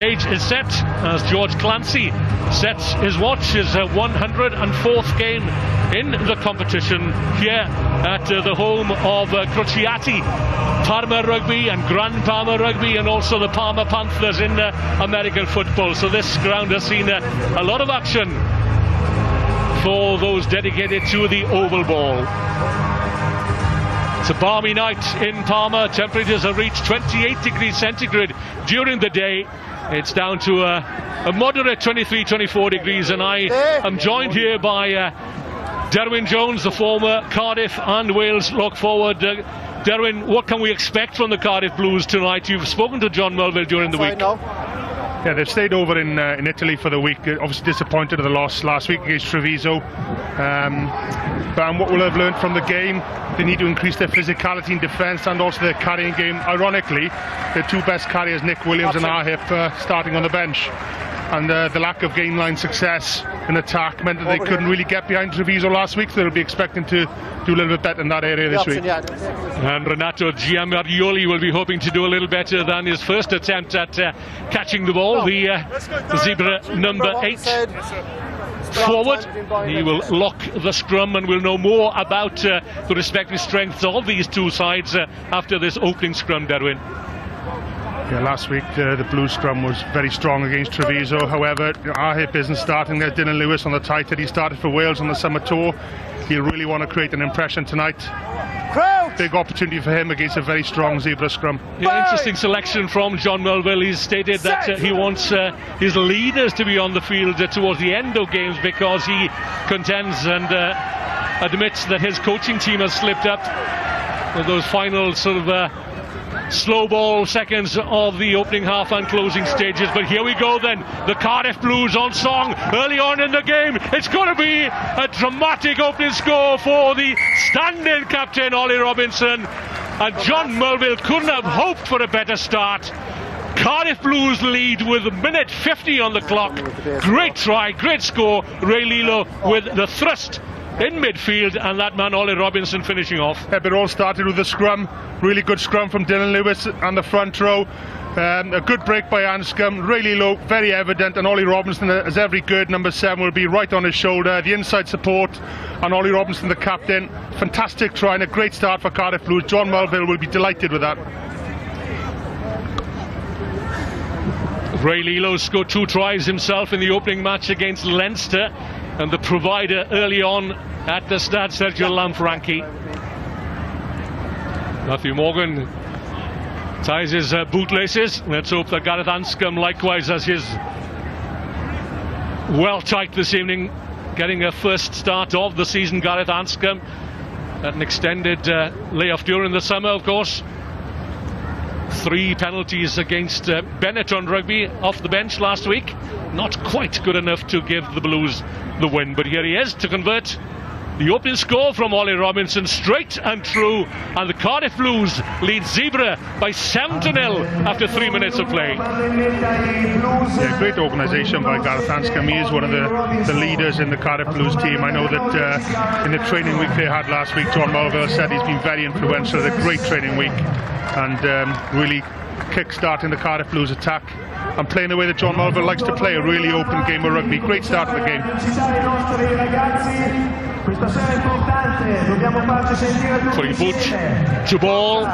Stage is set as George Clancy sets his watch, his 104th game in the competition here at the home of Crociati, Parma Rugby and Grand Parma Rugby, and also the Parma Panthers in American football. So this ground has seen a lot of action for those dedicated to the oval ball. It's a balmy night in Parma. Temperatures have reached 28 degrees centigrade during the day. It's down to a moderate 23-24 degrees, and I am joined here by Derwyn Jones, the former Cardiff and Wales look forward. Derwyn, what can we expect from the Cardiff Blues tonight? You've spoken to John Melville during the week. Yeah, they've stayed over in Italy for the week. Obviously disappointed at the loss last week against Treviso. But what we'll have learned from the game, they need to increase their physicality in defence and also their carrying game. Ironically, their two best carriers, Nick Williams and Ahip, starting on the bench. And the lack of game line success in attack meant that they couldn't really get behind Treviso last week, so they'll be expecting to do a little bit better in that area this week. And Renato Giamarioli will be hoping to do a little better than his first attempt at catching the ball. The Zebre number 8 forward. He will lock the scrum, and we'll know more about the respective strengths of these two sides after this opening scrum, Derwyn. Yeah, last week the Blues scrum was very strong against Treviso. However, Ahip isn't starting there. Dylan Lewis on the tight head. He started for Wales on the summer tour. He'll really want to create an impression tonight. Big opportunity for him against a very strong Zebra scrum. Yeah, interesting selection from John Melville. He's stated that he wants his leaders to be on the field towards the end of games, because he contends and admits that his coaching team has slipped up with those final sort of slow ball seconds of the opening half and closing stages. But here we go then, the Cardiff Blues on song early on in the game. It's going to be a dramatic opening score for the stand-in captain Ollie Robinson, and John Melville couldn't have hoped for a better start. Cardiff Blues lead with a minute 50 on the clock. Great try, great score. Ray Lilo with the thrust in midfield, and that man Ollie Robinson finishing off. Yeah, but it all started with a scrum. Really good scrum from Dylan Lewis on the front row. A good break by Anscombe, really low, very evident, and Ollie Robinson, as every good number 7, will be right on his shoulder. The inside support, and Ollie Robinson, the captain. Fantastic try and a great start for Cardiff Blues. John Melville will be delighted with that. Ray Lilo scored 2 tries himself in the opening match against Leinster, and the provider early on at the Stadio Lanfranchi. Matthew Morgan ties his bootlaces. Let's hope that Gareth Anscombe likewise has his well tight this evening, getting a first start of the season. Gareth Anscombe at an extended layoff during the summer, of course. 3 penalties against Benetton Rugby off the bench last week. Not quite good enough to give the Blues the win, but here he is to convert the opening score from Ollie Robinson, straight and true, and the Cardiff Blues lead Zebre by 7-0 after 3 minutes of play. Yeah, great organisation by Gareth Anscombe. He is one of the leaders in the Cardiff Blues team. I know that in the training week they had last week, John Melville said he's been very influential. It's a great training week, and really kick-starting the Cardiff Blues attack and playing the way that John Melville likes to play, a really open game of rugby. Great start of the game. Putting boot to ball,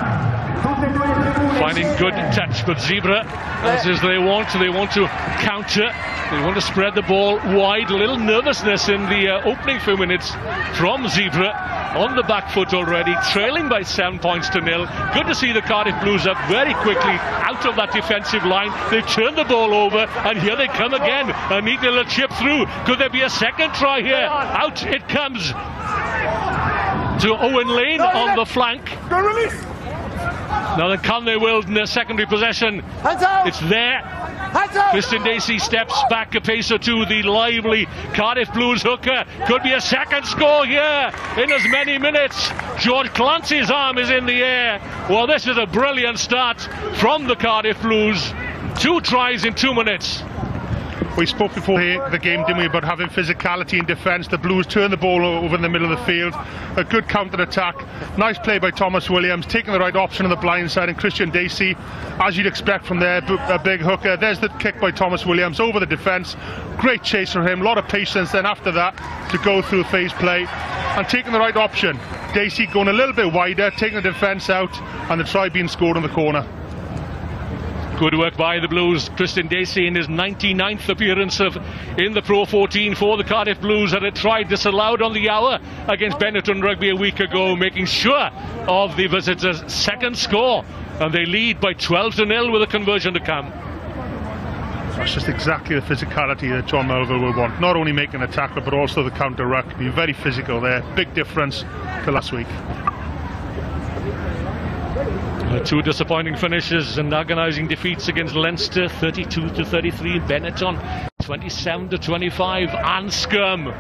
finding good touch, but Zebre, as they want to counter, they want to spread the ball wide. A little nervousness in the opening few minutes from Zebre, on the back foot already, trailing by 7 points to 0. Good to see the Cardiff Blues up very quickly out of that defensive line. They turn the ball over, and here they come again. A neat little chip through. Could there be a second try here? Out it comes to Owen Lane on the flank. Now then, can they wield in their secondary possession? It's there. Christian Dacey steps back a pace or two. The lively Cardiff Blues hooker. Could be a second score here in as many minutes. George Clancy's arm is in the air. Well, this is a brilliant start from the Cardiff Blues. 2 tries in 2 minutes. We spoke before the game, didn't we, about having physicality in defence. The Blues turned the ball over in the middle of the field. A good counter-attack. Nice play by Thomas Williams, taking the right option on the blind side, and Christian Dacey, as you'd expect from there, a big hooker. There's the kick by Thomas Williams over the defence. Great chase from him, a lot of patience then after that to go through phase play and taking the right option. Dacey going a little bit wider, taking the defence out, and the try being scored in the corner. Good work by the Blues. Christian Dacey in his 99th appearance in the Pro 14 for the Cardiff Blues had a try disallowed on the hour against Benetton Rugby a week ago, making sure of the visitors' second score, and they lead by 12-0 with a conversion to come. That's just exactly the physicality that John Melville will want. Not only making a tackle, but also the counter-ruck. Being very physical there. Big difference to last week. Two disappointing finishes and agonising defeats against Leinster, 32-33, Benetton 27-25, Anscombe.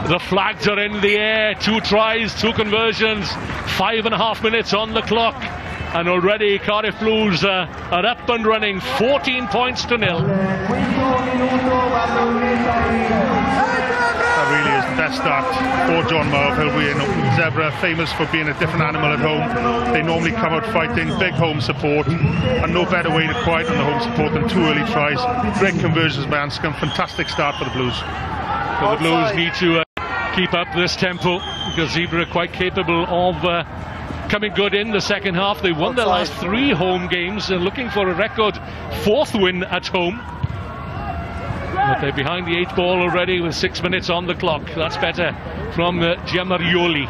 The flags are in the air, 2 tries, 2 conversions, 5.5 minutes on the clock, and already Cardiff Blues are up and running, 14 points to 0. That really is the best start for John Melville. Zebre, famous for being a different animal at home. They normally come out fighting, big home support, and no better way to quiet on the home support than 2 early tries. Great conversions by Anscombe, fantastic start for the Blues. So the Blues need to keep up this tempo, because Zebre are quite capable of coming good in the second half. They won their last 3 home games and looking for a record 4th win at home. But they're behind the 8th ball already with 6 minutes on the clock. That's better from Giamarioli.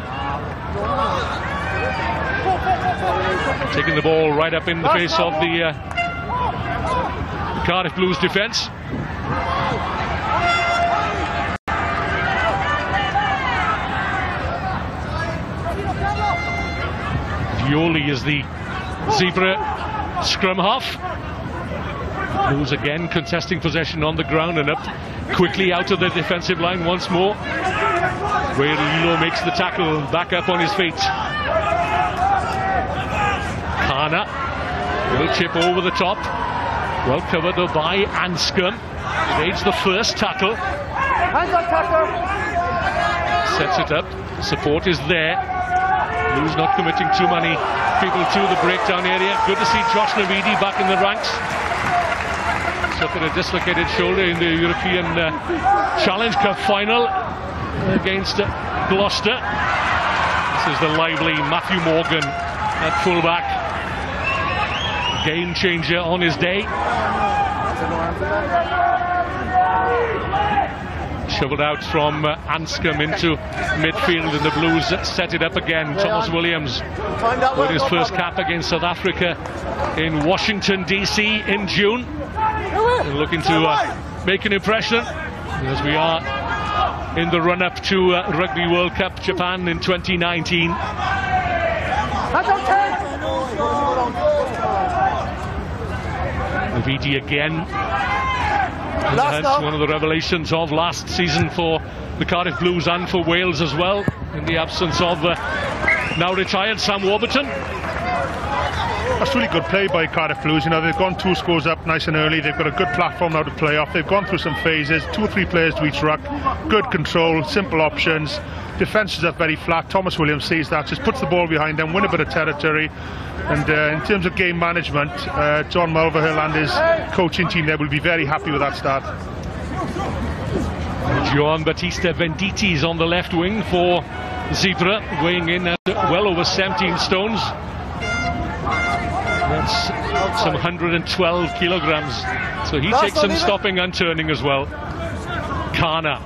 Taking the ball right up in the face of the Cardiff Blues defence. Violi is the Zebre scrum half. Blues again contesting possession on the ground and up quickly out of the defensive line once more. Where Lilo makes the tackle, back up on his feet. Kana, little chip over the top. Well covered by Anscombe. Evades the first tackle. Sets it up. Support is there. Blues not committing too many people to the breakdown area. Good to see Josh Navidi back in the ranks. Suffered a dislocated shoulder in the European Challenge Cup final against Gloucester. This is the lively Matthew Morgan at fullback. Game changer on his day. Shoveled out from Anscombe into midfield, and the Blues set it up again. Thomas Williams with his first cap against South Africa in Washington DC in June. Looking to make an impression as we are in the run-up to Rugby World Cup Japan in 2019. Navidi again. That's one of the revelations of last season for the Cardiff Blues and for Wales as well, in the absence of now retired Sam Warburton. That's really good play by Cardiff Blues. You know, they've gone 2 scores up nice and early. They've got a good platform now to play off. They've gone through some phases, 2 or 3 players to each ruck. Good control, simple options. Defence is up very flat. Thomas Williams sees that, just puts the ball behind them, win a bit of territory. And in terms of game management, John Melville and his coaching team there will be very happy with that start. Joan Battista Venditti is on the left wing for Zebre, weighing in at well over 17 stones. That's some 112 kilograms. So he takes some stopping and turning as well. Kana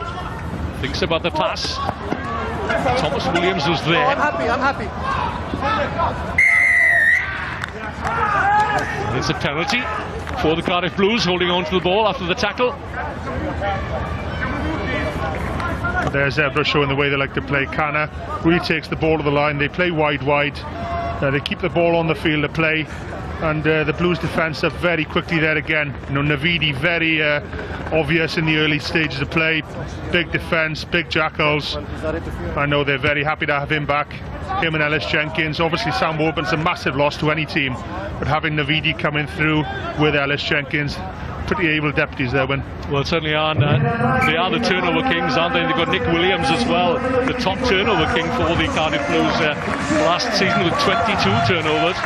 thinks about the pass. Thomas Williams was there. I'm happy. It's a penalty for the Cardiff Blues, holding on to the ball after the tackle. There's Zebre showing the way they like to play. Kana really takes the ball to the line. They play wide. They keep the ball on the field to play. And the Blues defence up very quickly there again. You know, Navidi very obvious in the early stages of play. Big defence, big jackals. I know they're very happy to have him back. Him and Ellis Jenkins. Obviously Sam Warburton's a massive loss to any team, but having Navidi coming through with Ellis Jenkins, pretty able deputies there, Win. Well, certainly are. They are the turnover kings, aren't they? They've got Nick Williams as well, the top turnover king for the Cardiff Blues last season with 22 turnovers.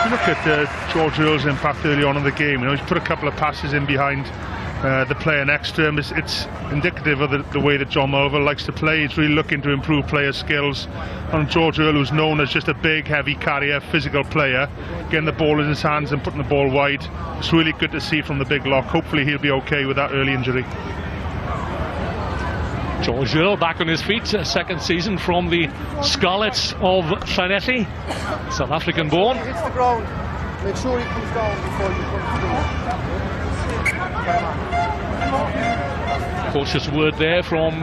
You look at George Earl's impact early on in the game. You know, he's put a couple of passes in behind the player next to him. It's indicative of the way that John Mulville likes to play. He's really looking to improve player skills. And George Earl, who's known as just a big, heavy carrier, physical player, getting the ball in his hands and putting the ball wide. It's really good to see from the big lock. Hopefully he'll be okay with that early injury. George Earl back on his feet, second season from the Scarlets of Llanelli, South African born. Hits the ground. Make sure he comes down before you come through. Cautious word there from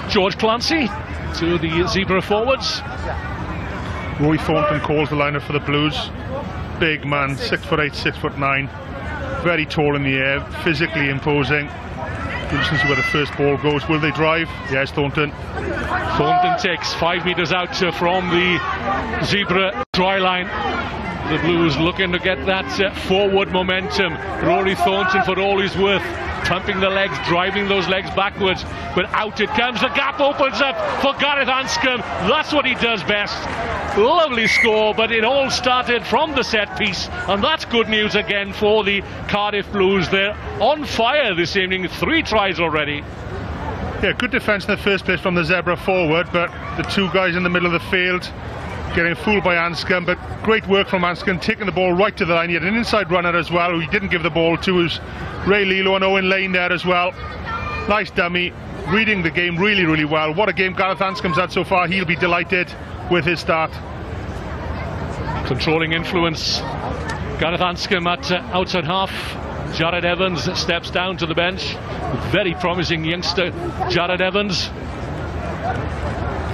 George Clancy to the Zebra forwards. Roy Thornton calls the lineup for the Blues. Big man, 6'8", 6'9", very tall in the air, physically imposing. Listen to where the first ball goes. Will they drive? Yes, Thornton. Thornton takes 5 meters out from the Zebra try line. The Blues looking to get that forward momentum. Rory Thornton, for all he's worth, pumping the legs, driving those legs backwards, but out it comes. The gap opens up for Gareth Anscombe. That's what he does best. Lovely score, but it all started from the set piece, and that's good news again for the Cardiff Blues. They're on fire this evening, 3 tries already. Yeah, good defence in the first place from the Zebra forward, but the 2 guys in the middle of the field getting fooled by Anscombe. But great work from Anscombe, taking the ball right to the line. He had an inside runner as well who he didn't give the ball to, who's Ray Lilo and Owen Lane there as well. Nice dummy, reading the game really, really well. What a game Gareth Anscombe's had so far. He'll be delighted with his start. Controlling influence, Gareth Anscombe at outside half. Jared Evans steps down to the bench. Very promising youngster, Jared Evans.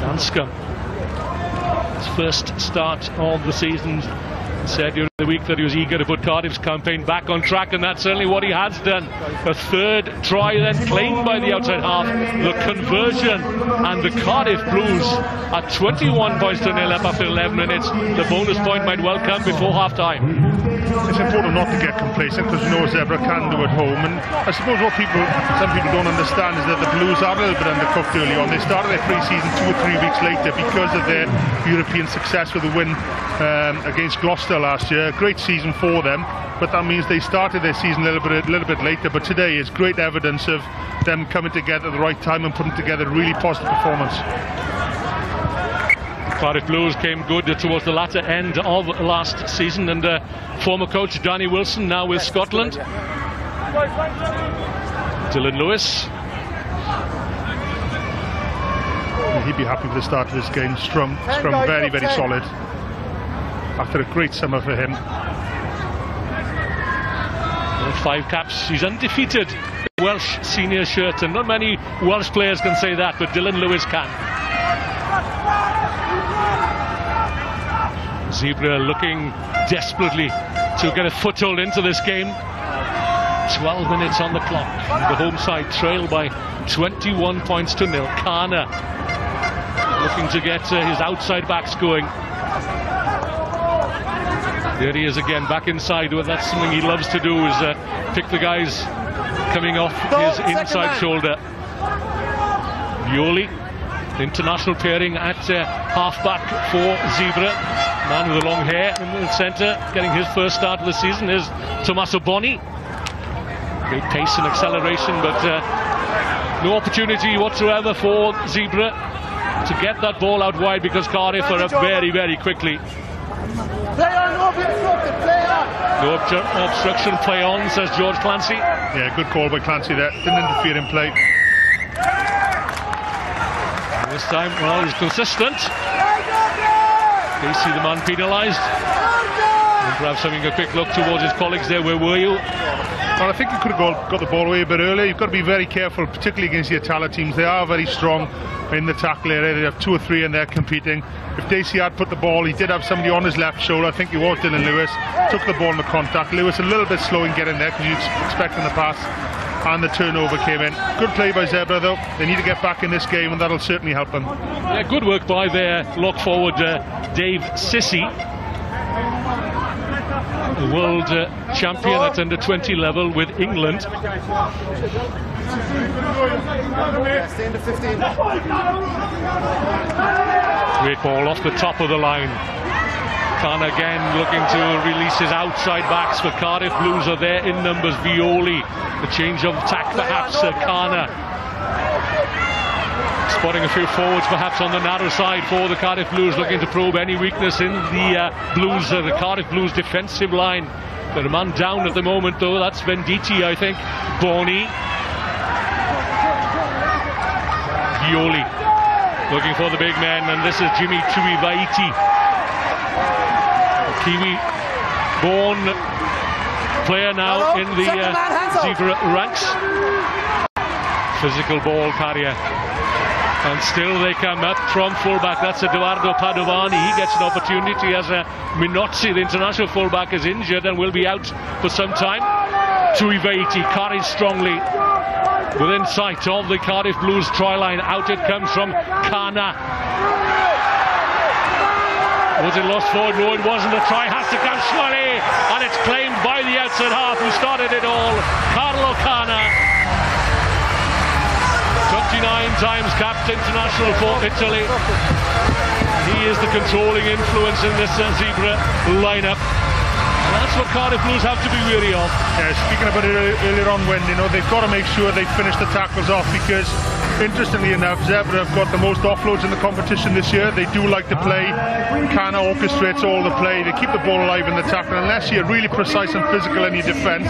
Anscombe, his first start of the season, said during the week that he was eager to put Cardiff's campaign back on track, and that's certainly what he has done. A 3rd try then claimed by the outside half, the conversion, and the Cardiff Blues at 21 points to 0 up after 11 minutes. The bonus point might well come before half time. It's important not to get complacent, because we know Zebra can do at home, and I suppose what some people don't understand is that the Blues are a little bit undercooked early on. They started their pre-season 2 or 3 weeks later because of their European success with the win against Gloucester last year. Great season for them, but that means they started their season a little bit later. But today is great evidence of them coming together at the right time and putting together a really positive performance. Cardiff Blues came good towards the latter end of last season, and former coach Danny Wilson now with Scotland. Dylan Lewis. He'd be happy with the start of this game. Scrum very, very solid. After a great summer for him. 5 caps, he's undefeated in Welsh senior shirt, and not many Welsh players can say that, but Dylan Lewis can. Zebra looking desperately to get a foothold into this game. 12 minutes on the clock. The home side trail by 21 points to 0. Kana looking to get his outside backs going. There he is again, back inside. Well, that's something he loves to do, is pick the guys coming off his inside shoulder. Violi, international pairing at half-back for Zebra. Man with the long hair in the centre, getting his first start of the season is Tommaso Boni. Great pace and acceleration, but no opportunity whatsoever for Zebra to get that ball out wide, because Cardiff are up very, very quickly. Play on, no obstruction, play on. No obstruction, play on, says George Clancy. Yeah, good call by Clancy there. Didn't interfere in play. This time, well, he's consistent. They see the man penalised. And perhaps having a quick look towards his colleagues there. Where were you? Well, I think he could have got the ball away a bit earlier. You've got to be very careful, particularly against the Itala teams. They are very strong in the tackle area. They have 2 or 3 in there competing. If Dacey had put the ball, he did have somebody on his left shoulder. I think it was Dylan Lewis. Took the ball in the contact. Lewis a little bit slow in getting there, because you'd expect in the pass. And the turnover came in. Good play by Zebra though. They need to get back in this game, and that'll certainly help them. Yeah, good work by their lock forward Dave Sissy. the world champion at under 20 level with England. Great ball off the top of the line. Kana again looking to release his outside backs, but Cardiff Blues are there in numbers. Violi, the change of tack perhaps. Kana spotting a few forwards perhaps on the narrow side for the Cardiff Blues, looking to probe any weakness in the Blues, the Cardiff Blues defensive line. Got a man down at the moment though, that's Venditti I think. Boni. Violi looking for the big man, and this is Jimmy Tuivaiti. Kiwi born player now in the Zebre ranks. Physical ball carrier. And still they come up from fullback. That's Edoardo Padovani. He gets an opportunity as Minozzi, the international fullback, is injured and will be out for some time. Tuivaiti carries strongly within sight of the Cardiff Blues try line. Out it comes from Kana. Was it lost forward? No, it wasn't. A try has to come Swally, and it's claimed by the outside half who started it all, Carlo Kana. 29 times capped international for Italy. He is the controlling influence in this Zebre lineup. And that's what Cardiff Blues have to be wary of. Yeah, speaking about it earlier on, when they've got to make sure they finish the tackles off, because interestingly enough, Zebre have got the most offloads in the competition this year. They do like to play. Kana orchestrates all the play. They keep the ball alive in the tackle. Unless you're really precise and physical in your defence,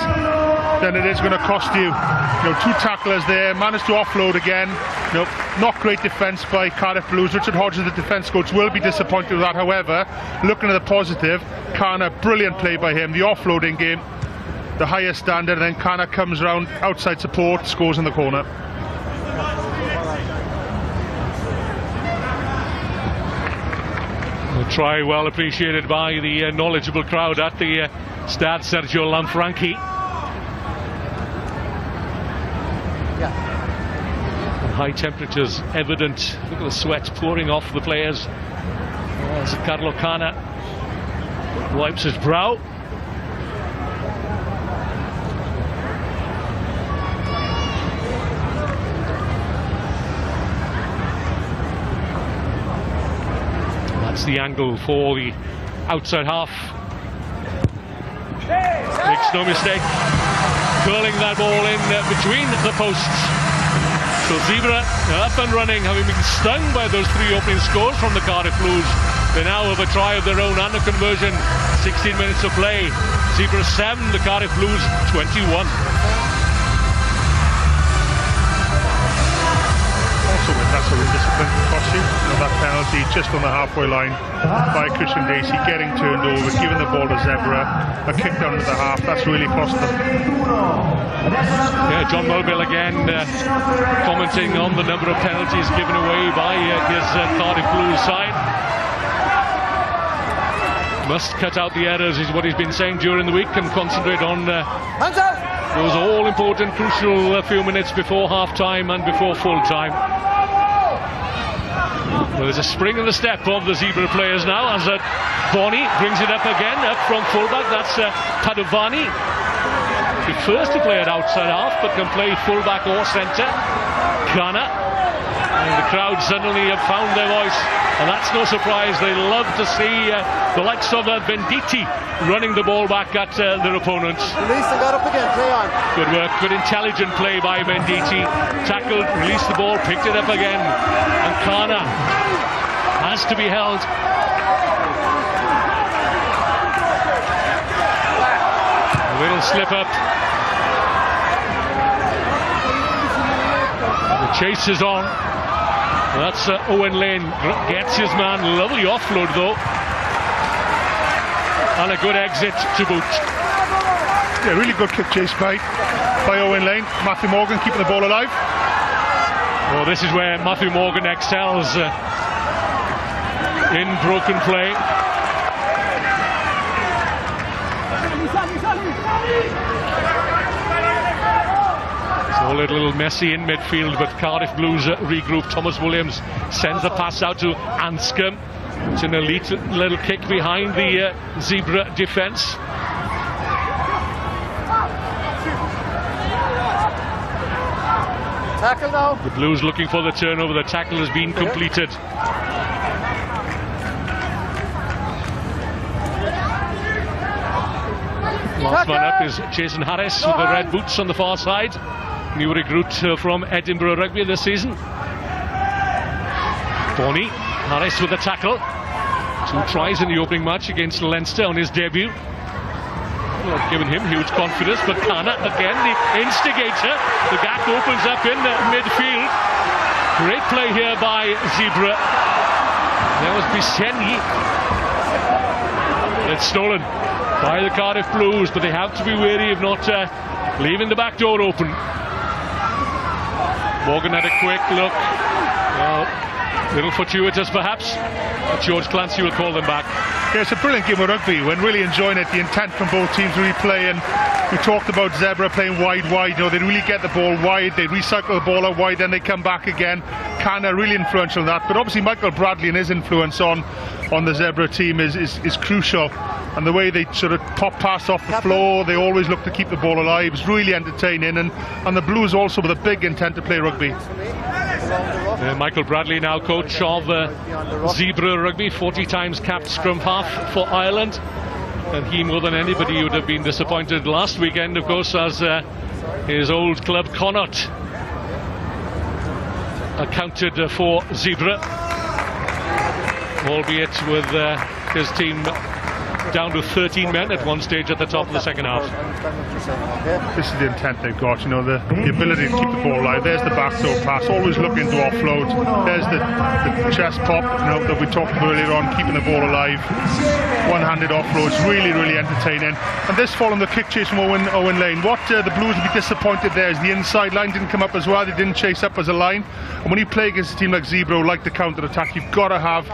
then it is going to cost you. Two tacklers there, managed to offload again. Not great defence by Cardiff Blues. Richard Hodges, the defence coach, will be disappointed with that. However, looking at the positive, Kana, brilliant play by him. The offloading game, the highest standard, and then Kana comes round, outside support, scores in the corner. A try well appreciated by the knowledgeable crowd at the Stadio Sergio Lanfranchi. And high temperatures evident. Look at the sweat pouring off the players. As Carlo Kana wipes his brow. That's the angle for the outside half. Makes no mistake, curling that ball in between the posts. So Zebre up and running, having been stung by those three opening scores from the Cardiff Blues. They now have a try of their own and a conversion. 16 minutes of play. Zebre 7, the Cardiff Blues 21. Also, when that's a discipline can cost you. That penalty just on the halfway line by Christian Dacey, getting turned over, giving the ball to Zebre, a kick down to the half. That's really cost them. Yeah, John Mulville again commenting on the number of penalties given away by his Cardiff Blues side. Must cut out the errors is what he's been saying during the week, and concentrate on those all-important, crucial few minutes before half-time and before full-time. Well, there's a spring in the step of the Zebre players now as Boni brings it up again, up from full-back. That's Padovani. Prefers to play at outside half, but can play full-back or centre. Kana. And the crowd suddenly have found their voice, and that's no surprise. They love to see the likes of Venditti running the ball back at their opponents. Release and got up again, play on. Good work, good intelligent play by Venditti. Tackled, released the ball, picked it up again, and Kana has to be held. A little slip up. The chase is on. That's Owen Lane, gets his man, lovely offload though, and a good exit to boot. Yeah, really good kick chase by Owen Lane. Matthew Morgan keeping the ball alive. Well, this is where Matthew Morgan excels in broken play. All a little messy in midfield, but Cardiff Blues regroup. Thomas Williams sends the pass out to Anscombe. It's an elite little kick behind the Zebre defence. Tackle now. The Blues looking for the turnover. The tackle has been completed. Last man up is Jason Harris with the red boots on the far side. New recruit from Edinburgh Rugby this season. Boney, Harris with the tackle. 2 tries in the opening match against Leinster on his debut. Well, given him huge confidence, but Kana again, the instigator. The gap opens up in midfield. Great play here by Zebre. There was Biseni. It's stolen by the Cardiff Blues, but they have to be wary of not leaving the back door open. Morgan had a quick look. Well, little fortuitous perhaps, but George Clancy will call them back. Yeah, it's a brilliant game of rugby. We're really enjoying it. The intent from both teams really play, and we talked about Zebre playing wide. You know, they really get the ball wide, they recycle the ball out wide, then they come back again. Kana really influential in that, but obviously Michael Bradley and his influence on the Zebre team is crucial. And the way they sort of pop pass off the floor, they always look to keep the ball alive. It's really entertaining, and the Blues also with a big intent to play rugby. Michael Bradley now coach of Zebre Rugby, 40 times capped scrum half for Ireland, and he more than anybody would have been disappointed last weekend, of course, as his old club Connacht accounted for Zebre, albeit with his team down to 13 men at one stage at the top of the second half. This is the intent they've got, you know, the ability to keep the ball alive. There's the backdoor pass, always looking to offload. There's the chest pop, you know, that we talked about earlier on, keeping the ball alive. One-handed offloads, really, really entertaining. And this following the kick chase from Owen Lane. What the Blues would be disappointed there is the inside line didn't come up as well. They didn't chase up as a line. And when you play against a team like Zebre, like the counter-attack, you've got to have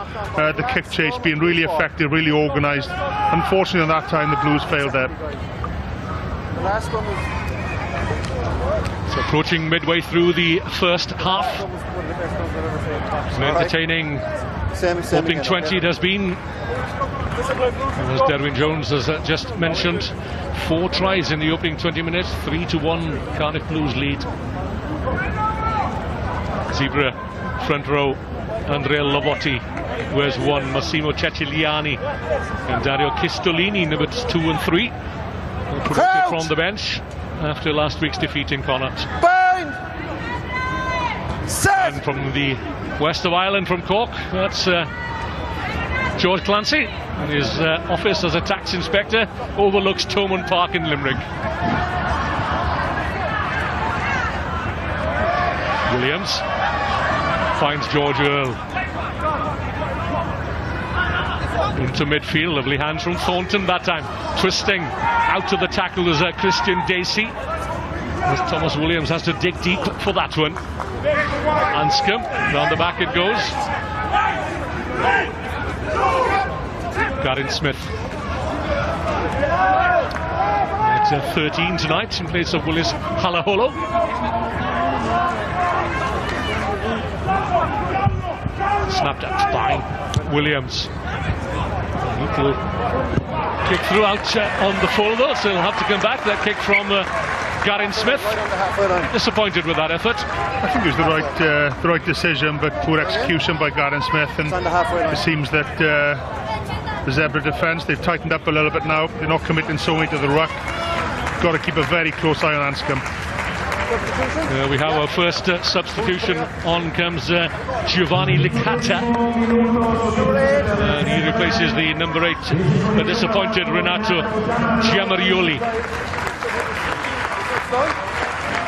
the kick chase being really effective, really organised. Unfortunately, on that time, the Blues failed there. So approaching midway through the first half. An entertaining opening 20 it has been. As Derwin Jones has just mentioned, 4 tries in the opening 20 minutes, 3-1 Cardiff Blues lead. Zebre front row, Andrea Lobotti wears 1, Massimo Ceciliani and Dario Chistolini, numbers 2 and 3, promoted from the bench after last week's defeat in Connacht. And from the west of Ireland, from Cork, that's George Clancy, and his office as a tax inspector overlooks Thomond Park in Limerick. Williams finds George Earl into midfield. Lovely hands from Thornton that time. Twisting out to the tackle is Christian Dacey, as Thomas Williams has to dig deep for that one. Anscombe, round the back it goes. Garin Smith at 13 tonight in place of Willis Halaholo. Snapped up by Williams. Little kick throughout on the full though, so he'll have to come back. That kick from Garin Smith. Disappointed with that effort. I think it was the right decision, but poor execution by Garin Smith. And it seems that the Zebre defence, they've tightened up a little bit now. They're not committing so many to the ruck. Got to keep a very close eye on Anscombe. We have our first substitution. On comes Giovanni Licata. He replaces the number 8, the disappointed Renato Giamarioli.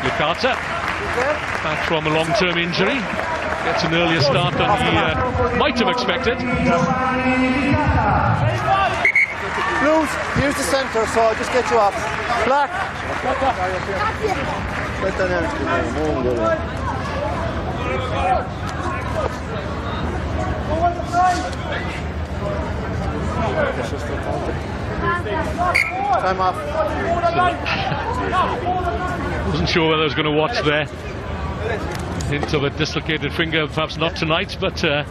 Licata, back from a long-term injury, gets an earlier start than he might have expected. Blues, here's the centre, so I'll just get you off. Black. Time off. Wasn't sure whether I was going to watch there. Hint of a dislocated finger, perhaps not tonight, but tell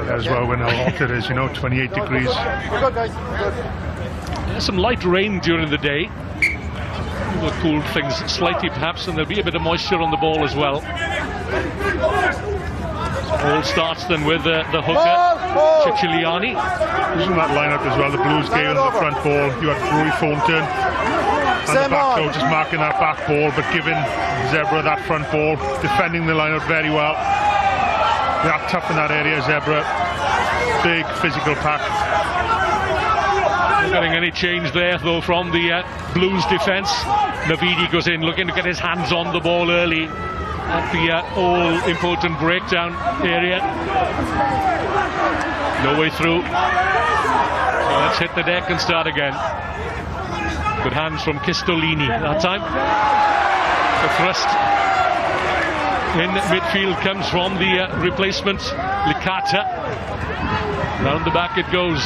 that as well when how hot it is, you know, 28 degrees. We're good, guys. We're good. There's some light rain during the day. will cool things slightly perhaps, and there'll be a bit of moisture on the ball as well. All starts then with the hooker, Ciciliani. Using that lineup as well, the Blues gave on the front ball. You had Rory Thornton and the back row just marking that back ball, but giving Zebre that front ball, defending the lineup very well. They are tough in that area, Zebre. Big physical pack. Not getting any change there though from the Blues defence. Navidi goes in looking to get his hands on the ball early at the all-important breakdown area. No way through. So let's hit the deck and start again. Good hands from Chistolini that time. The thrust in midfield comes from the replacement, Licata. Round the back it goes.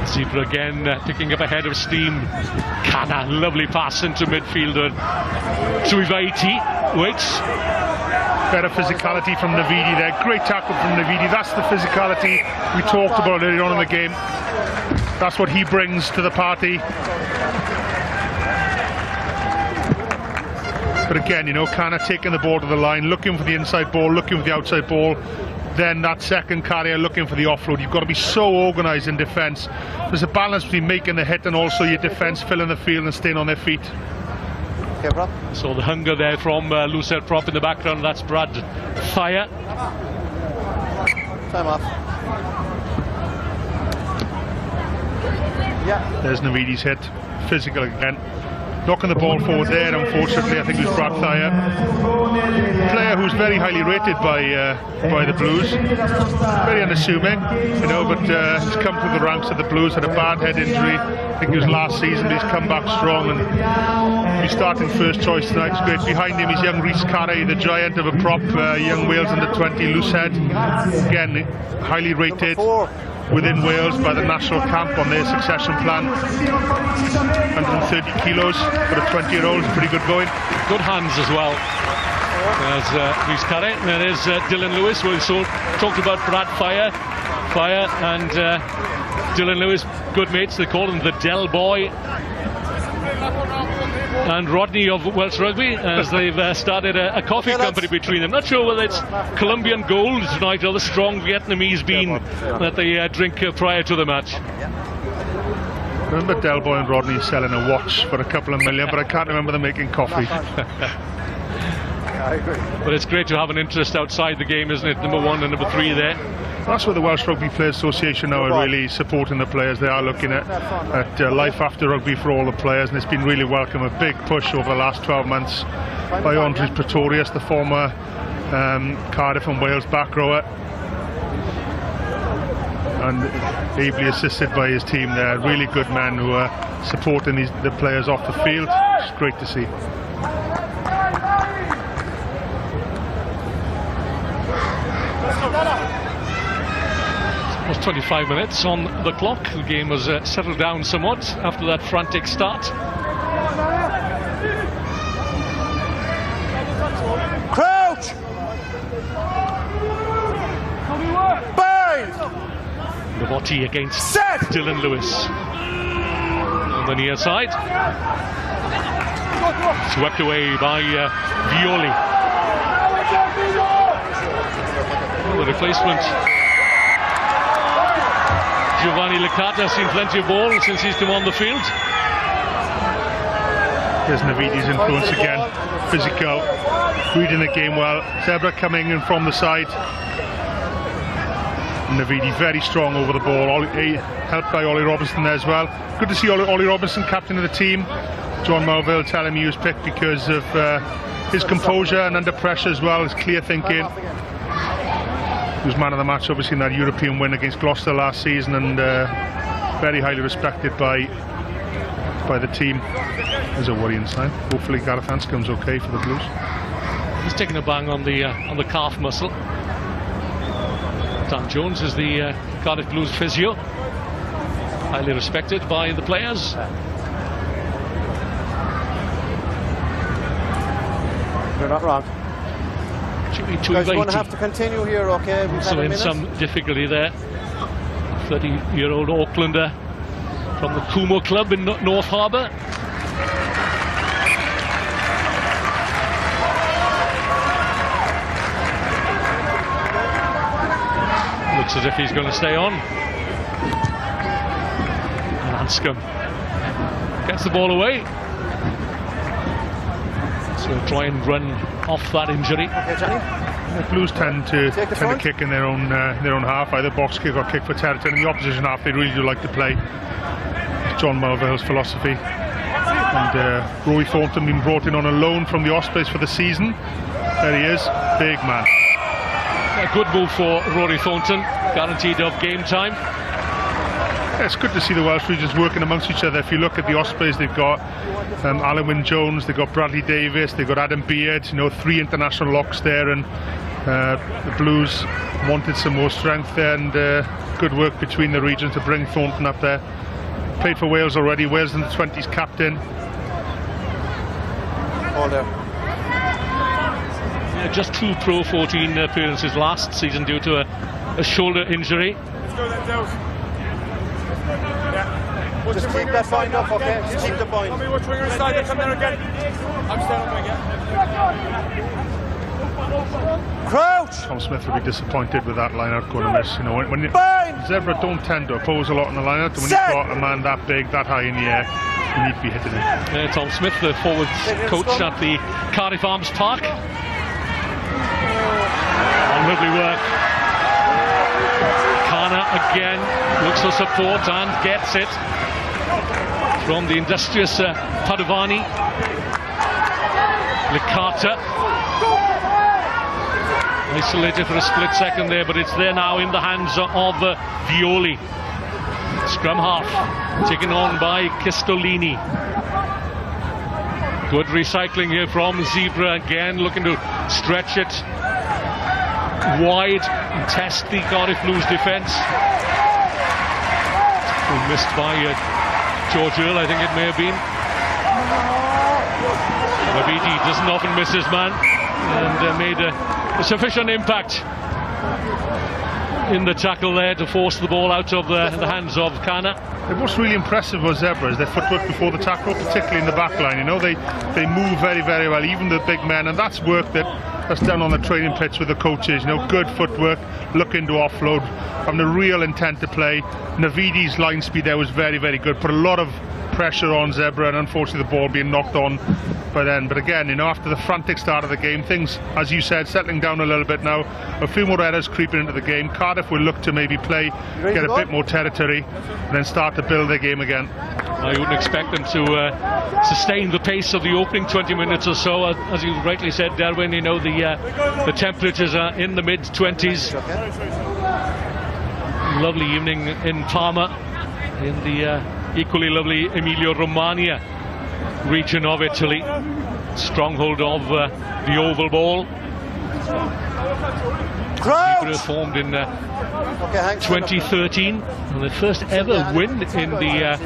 Zebre again picking up a head of steam. Kana, lovely pass into midfielder. Suivaiti waits. Better physicality from Navidi there. Great tackle from Navidi. That's the physicality we talked about earlier on in the game. That's what he brings to the party. But again, you know, Kana taking the ball to the line, looking for the inside ball, looking for the outside ball. Then that second carrier looking for the offload. You've got to be so organised in defence. There's a balance between making the hit and also your defence filling the field and staying on their feet. Okay, Prop. So the hunger there from Lucette Prop in the background. That's Brad Thayer. Time off. Yeah. There's Navidi's hit. Physical again. Knocking the ball forward there, unfortunately, I think it was Brad Thayer. Player who's very highly rated by the Blues. Very unassuming, you know, but he's come through the ranks of the Blues, had a bad head injury. I think it was last season, but he's come back strong and he's starting first choice tonight. It's great. Behind him is young Rhys Carey, the giant of a prop, young Wales under 20, loose head. Again, highly rated within Wales by the national camp on their succession plan. 130 kilos for a 20-year-old, pretty good going. Good hands as well. There's Rhys Carey, there is Dylan Lewis. We talked about Brad Thayer and Dylan Lewis, good mates. They call him the Dell boy. And Rodney of Welsh Rugby, as they've started a coffee company between them. Not sure whether it's Colombian Gold tonight or the strong Vietnamese bean that they drink prior to the match. Remember Delboy and Rodney selling a watch for a couple of million, but I can't remember them making coffee. I agree. But it's great to have an interest outside the game, isn't it? Number 1 and number 3 there. That's where the Welsh Rugby Players Association now are really supporting the players. They are looking at life after rugby for all the players, and it's been really welcome. A big push over the last 12 months by Andres Pretorius, the former Cardiff and Wales back rower, and ably assisted by his team there. Really good men who are supporting the players off the field. It's great to see. It was 25 minutes on the clock. The game was settled down somewhat after that frantic start. Crouch! Bind! Novotny against Set! Dylan Lewis. On the near side. Swept away by Violi. Well, the replacement. Giovanni Licata has seen plenty of ball since he's come on the field. There's Navidi's influence again. Physical, reading the game well. Zebre coming in from the side. Navidi very strong over the ball, helped by Ollie Robinson there as well. Good to see Ollie Robinson, captain of the team. John Melville telling me he was picked because of his composure and under pressure as well, his clear thinking. He was man of the match obviously in that European win against Gloucester last season, and very highly respected by the team. There's a worrying sign. Hopefully Gareth Hanscom's okay for the Blues. He's taking a bang on the calf muscle. Dan Jones is the Cardiff Blues physio, highly respected by the players. You're not wrong. Should be You're going to have to continue here, okay? So in some difficulty there. 30-year-old Aucklander from the Kumo Club in North Harbour. Looks as if he's going to stay on. Lanscombe gets the ball away. So try and run off that injury. Okay, Johnny. The Blues tend to kick in their own half, either box kick or kick for territory. In the opposition half, they really do like to play. John Mulvihill's philosophy. And Rory Thornton being brought in on a loan from the Ospreys for the season. There he is, big man. A good move for Rory Thornton, guaranteed of game time. Yeah, it's good to see the Welsh regions working amongst each other. If you look at the Ospreys, they've got Alan Wynne-Jones, they've got Bradley Davis, they've got Adam Beard, you know, 3 international locks there, and the Blues wanted some more strength there, and good work between the regions to bring Thornton up there. Played for Wales already, Wales in the 20s captain. All there. Yeah, just 2 PRO14 appearances last season due to a shoulder injury. Just keep that point up, okay? Just keep the point. Tell me which winger side come there again. I'm standing wing, yeah. Crouch! Tom Smith will be disappointed with that line-out going to miss. You know, when Zebre don't tend to oppose a lot in the line-out, and when you've got a man that big, that high in the air, you need to be hitting it. Tom Smith, the forwards coach at the Cardiff Arms Park. Lovely work. Kana again looks for support and gets it from the industrious Padovani. Licata isolated for a split second there, but it's there now in the hands of Violi. Scrum half taken on by Kistolini. Good recycling here from Zebre, again looking to stretch it wide and test the Cardiff Blues defence. Missed by George Earl, I think it may have been. Mavidi doesn't often miss his man, and made a sufficient impact in the tackle there to force the ball out of the hands of Kana. What's really impressive was Zebre is their footwork before the tackle, particularly in the back line. You know, they move very, very well, even the big men, and that's work that's done on the training pitch with the coaches. You know, good footwork, looking to offload, having a real intent to play. Navidi's line speed there was very, very good. Put a lot of pressure on Zebre, and unfortunately the ball being knocked on by then. But again, you know, after the frantic start of the game, things, as you said, settling down a little bit now. A few more errors creeping into the game. Cardiff will look to maybe play, get a bit more territory, and then start to build their game again. I wouldn't expect them to sustain the pace of the opening 20 minutes or so. As you rightly said, Derwin, you know, the temperatures are in the mid-20s. Lovely evening in Parma, in the equally lovely Emilia-Romagna region of Italy, stronghold of the oval ball. Zebre formed in 2013, and the first ever win in the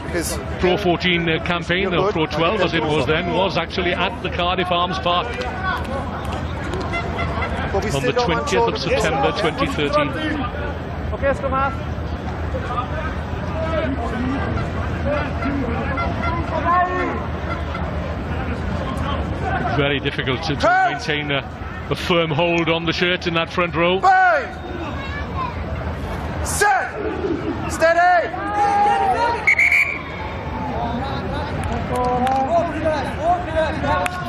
PRO14 campaign, or PRO12 as it was then, was actually at the Cardiff Arms Park on the 20th of September 2013. Okay, let's go, Matt. Very difficult to maintain a firm hold on the shirt in that front row. Set! Steady!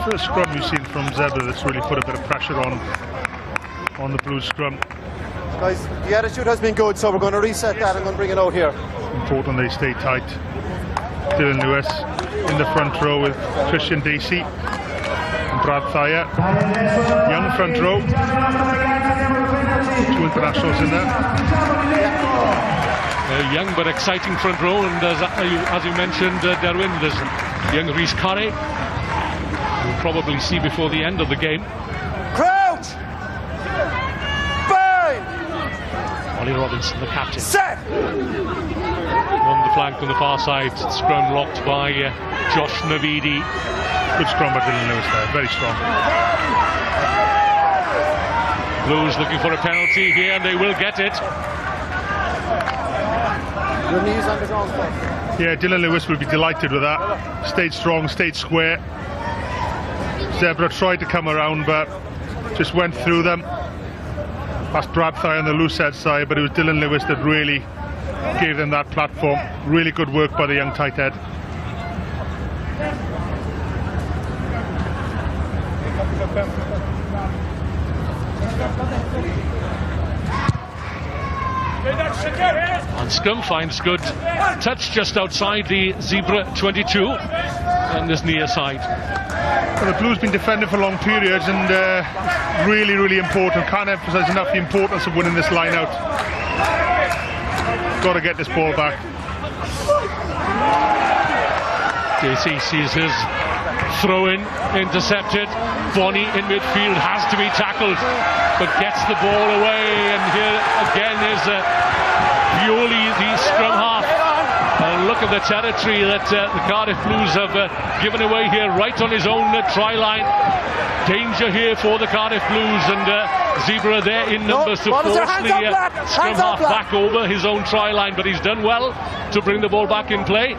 The first scrum you've seen from Zebre that's really put a bit of pressure on the Blues scrum. Guys, the attitude has been good, so we're going to reset that and going to bring it out here. Important they stay tight. Dylan Lewis in the front row with Christian Dacey and Brad Thayer. Young front row. 2 internationals in there. Young but exciting front row, and as you mentioned, Derwin, there's young Rhys Carey, we'll probably see before the end of the game. Crouch! Bang! Ollie Robinson, the captain. Set! On the flank on the far side, scrum locked by Josh Navidi. Good scrum by Dylan Lewis there, very strong. Blues looking for a penalty here, and they will get it. Your knees on the ground first. Yeah, Dylan Lewis will be delighted with that. Stayed strong, stayed square. Zebre tried to come around, but just went through them. That's Brad Thigh on the loose head side, but it was Dylan Lewis that really gave them that platform. Really good work by the young tight head. Anscombe finds good touch just outside the Zebre 22 on this near side. Well, the Blues been defending for long periods, and really, really important. Can't emphasise enough the importance of winning this line out. Got to get this ball back. DC sees his throw-in intercepted. Bonnie in midfield has to be tackled, but gets the ball away. And here again is Pioli, the scrum half. Look at the territory that the Cardiff Blues have given away here, right on his own try line. Danger here for the Cardiff Blues, and Zebre there in numbers to force the scrum half back over his own try line, but he's done well to bring the ball back in play.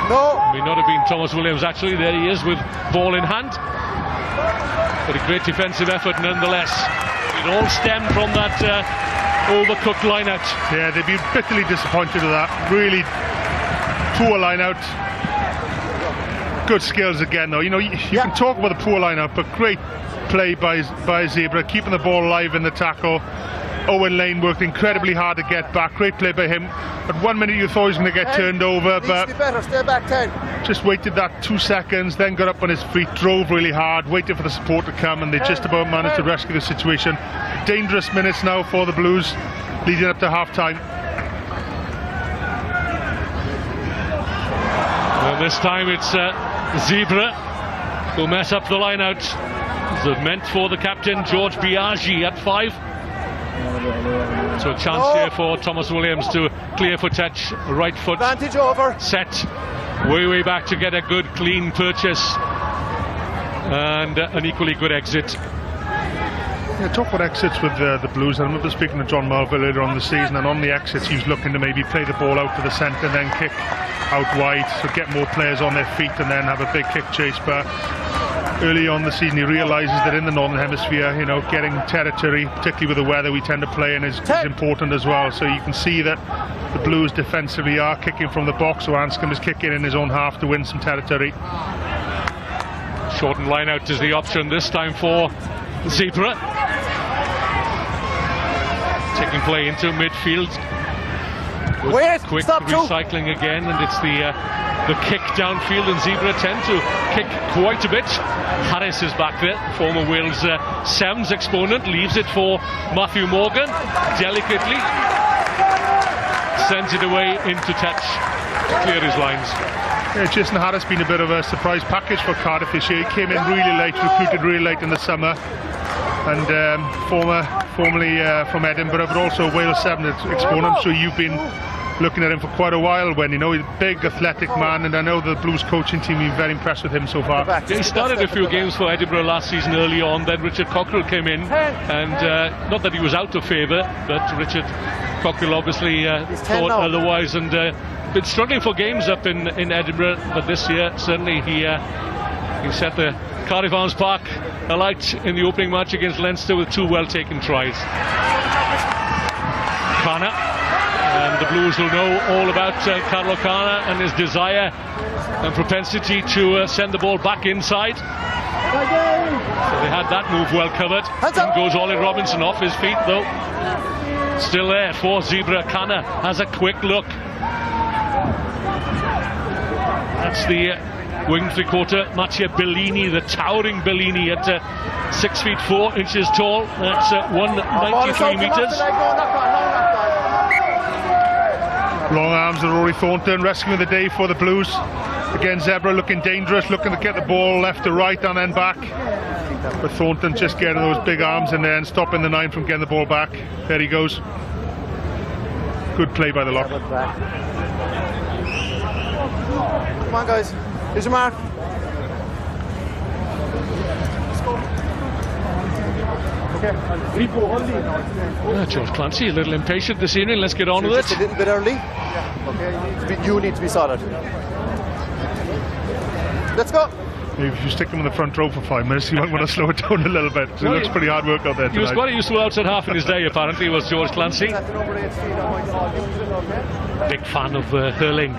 No. May not have been Thomas Williams, actually. There he is with ball in hand. But a great defensive effort nonetheless. It all stemmed from that overcooked line-out. Yeah, they'd be bitterly disappointed with that. Really poor line-out. Good skills again, though. You know, you can talk about the poor line-out, but great play by Zebre, keeping the ball alive in the tackle. Owen Lane worked incredibly hard to get back. Great play by him. At 1 minute you thought he was going to get turned over, but Stay back 10. just waited that 2 seconds, then got up on his feet, drove really hard, waited for the support to come, and they just about managed to rescue the situation. Dangerous minutes now for the Blues, leading up to half-time. Well, this time it's Zebre who mess up the line-out. It's meant for the captain, George Biagi, at 5. So a chance here for Thomas Williams to clear for touch, right foot Advantage over. set, way back to get a good clean purchase and an equally good exit. Yeah, talk about exits with the Blues. I remember speaking to John Melville earlier on the season, and on the exits he was looking to maybe play the ball out to the centre and then kick out wide, so get more players on their feet and then have a big kick chase. But early on the season he realises that in the Northern Hemisphere, you know, getting territory, particularly with the weather we tend to play in, is important as well. So you can see that the Blues defensively are kicking from the box, so Anscombe is kicking in his own half to win some territory. Shortened line out is the option this time for Zebre. Taking play into midfield. Quick recycling again, and it's the kick downfield, and Zebre tend to kick quite a bit. Harris is back there, former Wales Sevens exponent, leaves it for Matthew Morgan, delicately sends it away into touch to clear his lines. Yeah, Jason Harris been a bit of a surprise package for Cardiff this year. He came in really late, recruited really late in the summer, and formerly from Edinburgh, but also a Wales Sevens exponent. So you've been looking at him for quite a while, when you know he's a big athletic man, and I know the Blues coaching team have been very impressed with him so far. Yeah, he started a few games for Edinburgh last season early on, then Richard Cockrell came in, and not that he was out of favour, but Richard Cockrell obviously thought otherwise, and been struggling for games up in Edinburgh, but this year certainly he set the Cardiff Arms Park alight in the opening match against Leinster with 2 well-taken tries. Kana. And the Blues will know all about Carlo Kana and his desire and propensity to send the ball back inside. So they had that move well covered. In goes Ollie Robinson off his feet though. Still there for Zebre. Kana has a quick look. That's the wing three-quarter Mattia Bellini, the towering Bellini at 6 feet 4 inches tall. That's 193 metres. Long arms of Rory Thornton rescuing the day for the Blues. Again, Zebre looking dangerous, looking to get the ball left to right and then back. But Thornton just getting those big arms in there and stopping the 9 from getting the ball back. There he goes. Good play by the lock. Come on, guys. Here's your mark. George Clancy a little impatient this evening. Let's get on with Just it. a little bit early. Okay, you need to be solid. Let's go. Maybe if you stick him in the front row for 5 minutes, you might want to slow it down a little bit. It looks pretty hard work out there tonight. He was quite used to outside half in his day, apparently, was George Clancy. Big fan of hurling.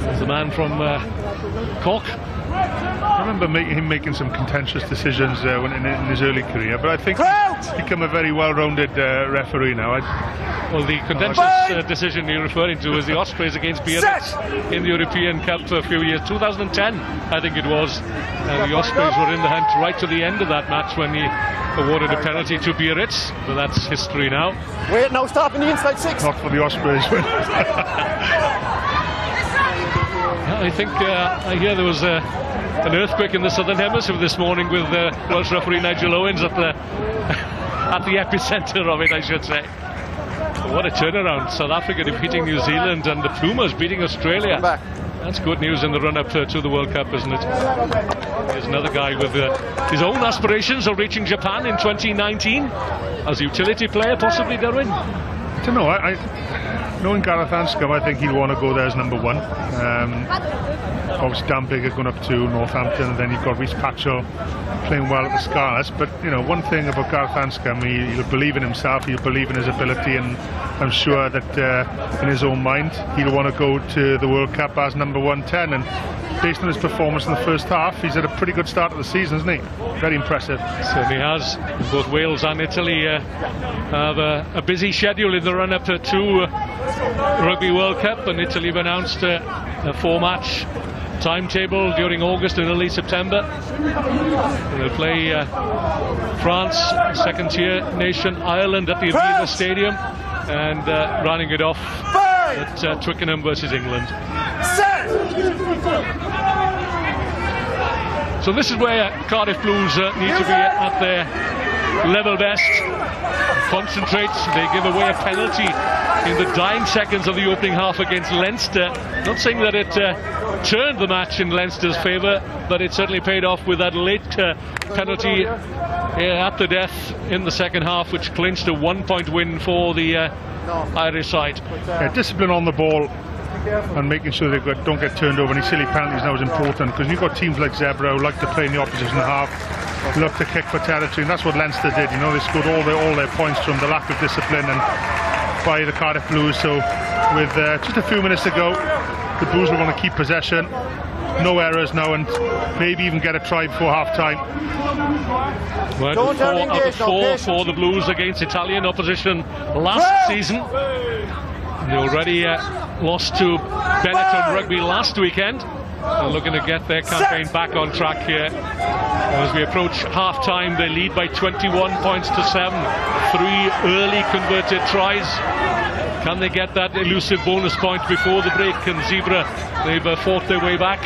He's the man from Cork. I remember him making some contentious decisions in his early career, but I think he's become a very well-rounded referee now. Well, the contentious decision you're referring to is the Ospreys against Biarritz in the European Cup for a few years. 2010, I think it was. The Ospreys were in the hunt right to the end of that match when he awarded a penalty to Biarritz, but that's history now. Wait, now stop in the inside 6. Not for the Ospreys. I think I hear there was an earthquake in the Southern Hemisphere this morning with Welsh referee Nigel Owens at the epicenter of it, I should say. But what a turnaround. South Africa defeating New Zealand and the Pumas beating Australia. That's good news in the run-up to the World Cup, isn't it? Here's another guy with his own aspirations of reaching Japan in 2019 as a utility player, possibly, Derwin. I don't know. Knowing Gareth Anscombe, I think he'll want to go there as number 1. Obviously Dan Biggar going up to Northampton, and then you've got Rhys Patchell playing well at the Scarlets. But you know, one thing about Gareth Anscombe, he'll believe in himself, he'll believe in his ability, and I'm sure that in his own mind he'll want to go to the World Cup as number 110. And based on his performance in the first half, he's had a pretty good start of the season, isn't he? Very impressive. Certainly has. Both Wales and Italy have a busy schedule in the run-up to Rugby World Cup, and Italy have announced a 4-match timetable during August and early September. They'll play France, second-tier nation, Ireland at the Aviva Stadium, and running it off at Twickenham versus England. So this is where Cardiff Blues need to be at their level best. Concentrate. They give away a penalty in the dying seconds of the opening half against Leinster. Not saying that it turned the match in Leinster's favour, but it certainly paid off with that late penalty at the death in the second half, which clinched a 1-point win for the Irish side. Yeah, discipline on the ball and making sure they don't get turned over any silly penalties now is important, because you've got teams like Zebre who like to play in the opposition half, look to kick for territory, and that's what Leinster did. You know, they scored all their points from the lack of discipline and by the Cardiff Blues. So with just a few minutes to go, the Blues will want to keep possession, no errors now, and maybe even get a try before half-time. Well, 4 out of 4 for the Blues against Italian opposition last season. They already lost to Benetton Rugby last weekend. They're looking to get their campaign back on track here. As we approach half-time, they lead by 21 points to 7. 3 early converted tries. Can they get that elusive bonus point before the break? And Zebre, they've fought their way back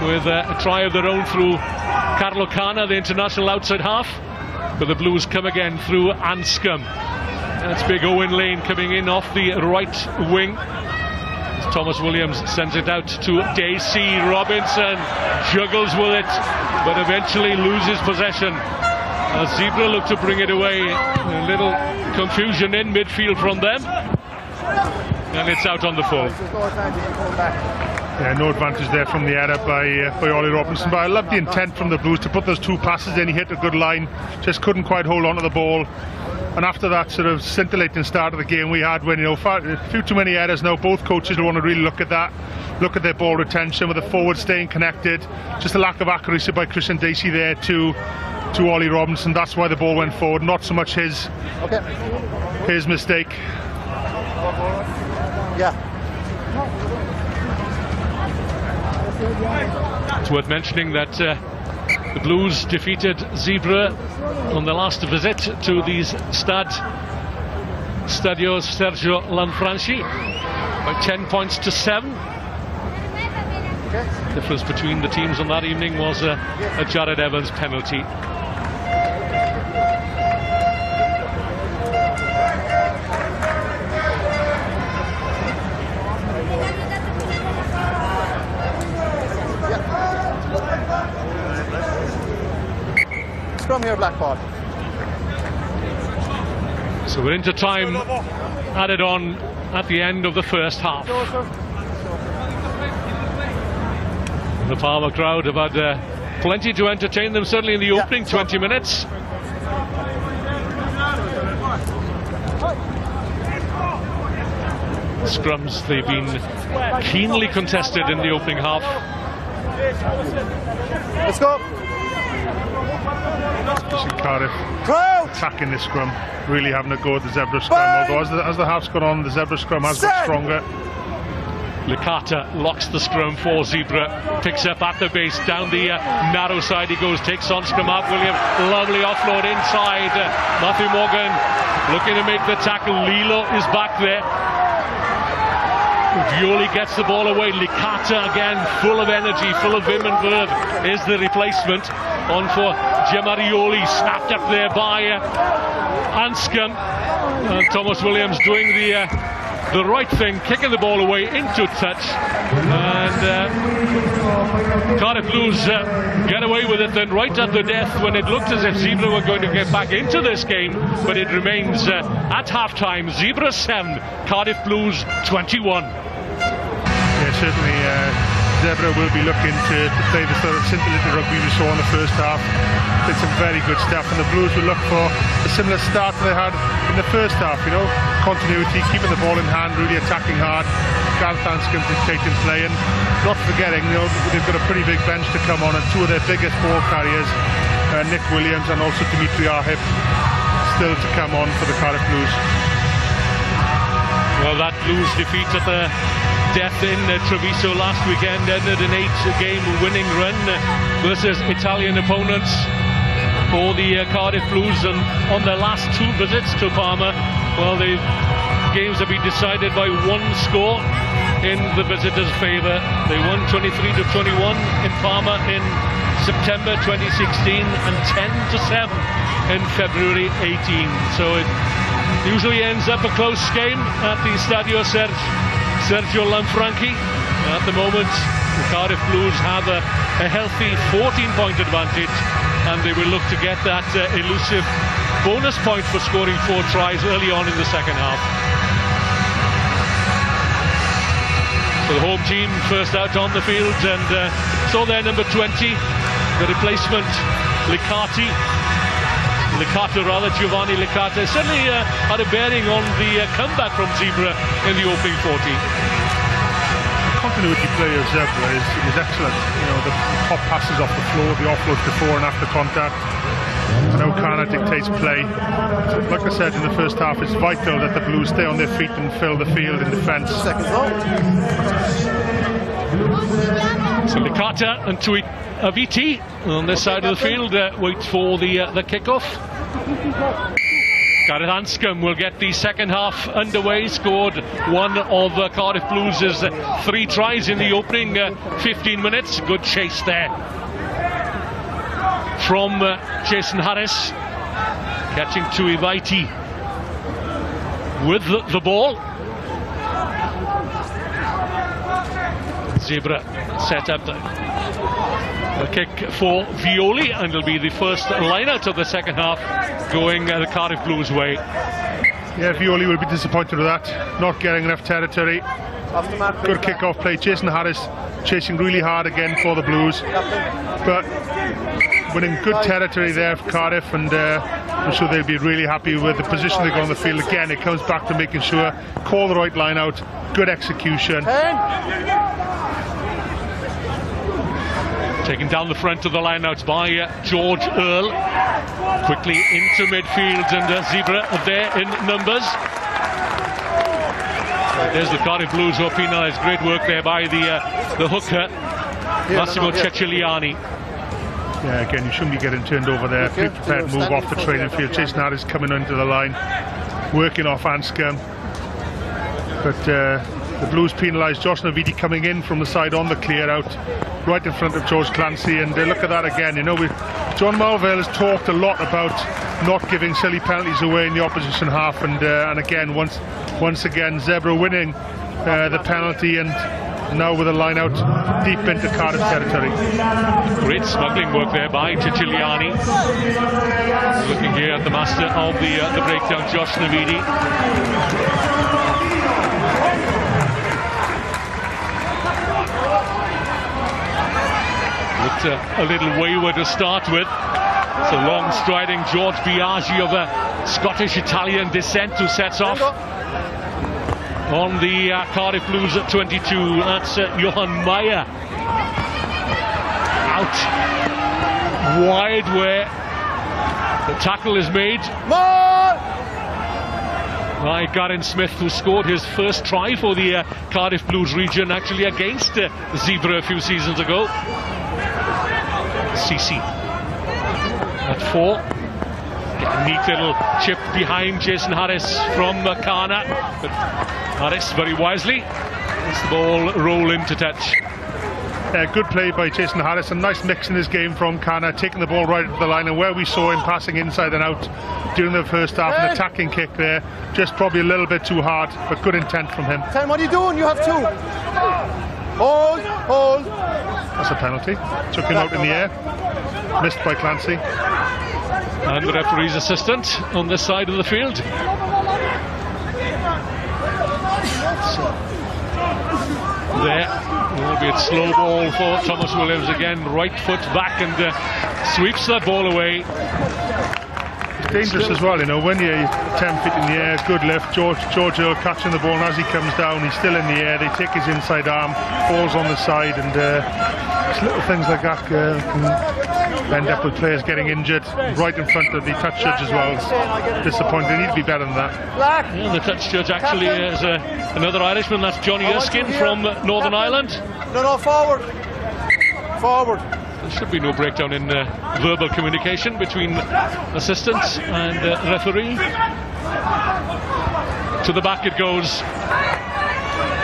with a try of their own through Carlo Cana, the international outside half. But the Blues come again through Anscombe. That's big Owen Lane coming in off the right wing. As Thomas Williams sends it out to Dacey. Robinson juggles with it, but eventually loses possession. As Zebre look to bring it away. A little confusion in midfield from them. And it's out on the full. Yeah, no advantage there from the error by Ollie Robinson, but I love the intent from the Blues to put those 2 passes in. He hit a good line, just couldn't quite hold on to the ball. And after that sort of scintillating start of the game we had, when, you know, a few too many errors now, both coaches will want to really look at that, look at their ball retention, with the forward staying connected. Just a lack of accuracy by Christian Dacey there to Ollie Robinson. That's why the ball went forward, not so much his mistake. Yeah. It's worth mentioning that the Blues defeated Zebre on the last visit to the Stadio Lanfranchi by 10 points to 7. The difference between the teams on that evening was a Jared Evans penalty. From here, Blackball. So we're into time added on at the end of the first half. The Parma crowd have had plenty to entertain them, certainly in the opening 20 minutes. Scrums, they've been keenly contested in the opening half. Let's go. See Cardiff attacking the scrum, really having a go at the Zebre scrum, although as the half's gone on, the Zebre scrum has got stronger. Licata locks the scrum for Zebre, picks up at the base, down the narrow side he goes, takes on scrum up, William, lovely offload inside, Matthew Morgan looking to make the tackle, Lilo is back there. Violi gets the ball away, Licata again, full of energy, full of vim and verve, is the replacement. On for Gemarioli, snapped up there by Anscombe. Thomas Williams doing the right thing, kicking the ball away into touch. And Cardiff Blues get away with it then right at the death when it looked as if Zebre were going to get back into this game, but it remains at half-time, Zebre 7, Cardiff Blues 21. Yeah, certainly Zebre will be looking to play the sort of simple little rugby we saw in the first half. Did some very good stuff, and the Blues will look for a similar start they had in the first half, you know, continuity, keeping the ball in hand, really attacking hard. Gareth Anscombe taking play, and not forgetting, you know, they've got a pretty big bench to come on, and two of their biggest ball carriers, Nick Williams and also Dimitri Arhip, still to come on for the Cardiff Blues. Well, that Blues defeat at the death in Treviso last weekend ended an 8-game winning run versus Italian opponents for the Cardiff Blues, and on their last two visits to Parma, well, the games have been decided by one score in the visitors' favour. They won 23-21 in Parma in September 2016 and 10-7 in February 18. So it usually ends up a close game at the Stadio Sergio Lanfranchi. At the moment, the Cardiff Blues have a healthy 14-point advantage, and they will look to get that elusive bonus point for scoring 4 tries early on in the second half. So the home team first out on the field, and saw their number 20, the replacement Giovanni Licata, certainly had a bearing on the comeback from Zebre in the opening 40. The continuity play of Zebre is excellent. You know, the top passes off the floor, the offloads before and after contact. And O'Connor dictates play. So, like I said in the first half, it's vital that the Blues stay on their feet and fill the field in defence. So Licata and Tui Aviti on this side of the field wait for the kickoff. Gareth Anscombe will get the second half underway, scored one of Cardiff Blues' 3 tries in the opening 15 minutes. Good chase there from Jason Harris, catching Tui Aviti with the ball. Zebre set up the kick for Violi, and it'll be the first line out of the second half going the Cardiff Blues way. Yeah, Violi will be disappointed with that, not getting enough territory. Good kick-off play. Jason Harris chasing really hard again for the Blues, but winning good territory there for Cardiff, and I'm sure they'll be really happy with the position they got on the field. Again, it comes back to making sure, call the right line out, good execution. Taken down the front of the lineouts by George Earl. Quickly into midfield, and Zebre there in numbers. There's the Cardiff Blues who are penalised. Great work there by the hooker, Massimo Ceciliani. Yeah, again, you shouldn't be getting turned over there. Be prepared to move off the training field. Jason Harris coming onto the line, working off Anscombe. But the Blues penalised. Josh Navidi coming in from the side on the clear out, right in front of George Clancy, and look at that again. You know, John Marvell has talked a lot about not giving silly penalties away in the opposition half, and again, once again, Zebre winning the penalty, and now with a line out deep into Cardiff territory. Great smuggling work there by Ciciliani. Looking here at the master of the breakdown, Josh Navidi. Looked a little wayward to start with. It's a long striding George Biagi of a Scottish-Italian descent who sets off on the Cardiff Blues at 22. That's Johan Meyer out wide where the tackle is made by Garen Smith, who scored his first try for the Cardiff Blues region, actually against Zebre a few seasons ago. CC at 4. A neat little chip behind Jason Harris from Kana, but Harris very wisely lets the ball roll into touch. Good play by Jason Harris, a nice mix in his game from Kana, taking the ball right up the line, and where we saw him passing inside and out during the first half, an attacking kick there, just probably a little bit too hard, but good intent from him. Ken, what are you doing? You have 2. Hold, hold. That's a penalty. Took him out in the air, missed by Clancy. And the referee's assistant on this side of the field. So, there, albeit slow ball for Thomas Williams again, right foot back and sweeps that ball away. It's dangerous as well, you know, when you're 10 feet in the air, good lift, George Earl catching the ball, and as he comes down, he's still in the air, they take his inside arm, falls on the side, and just little things like that can end up with players getting injured right in front of the touch judge as well. It's disappointing. They need to be better than that. Yeah, the touch judge actually is another Irishman. That's Johnny Erskine from Northern Ireland. No, forward. Forward. There should be no breakdown in verbal communication between assistants and referee. To the back it goes.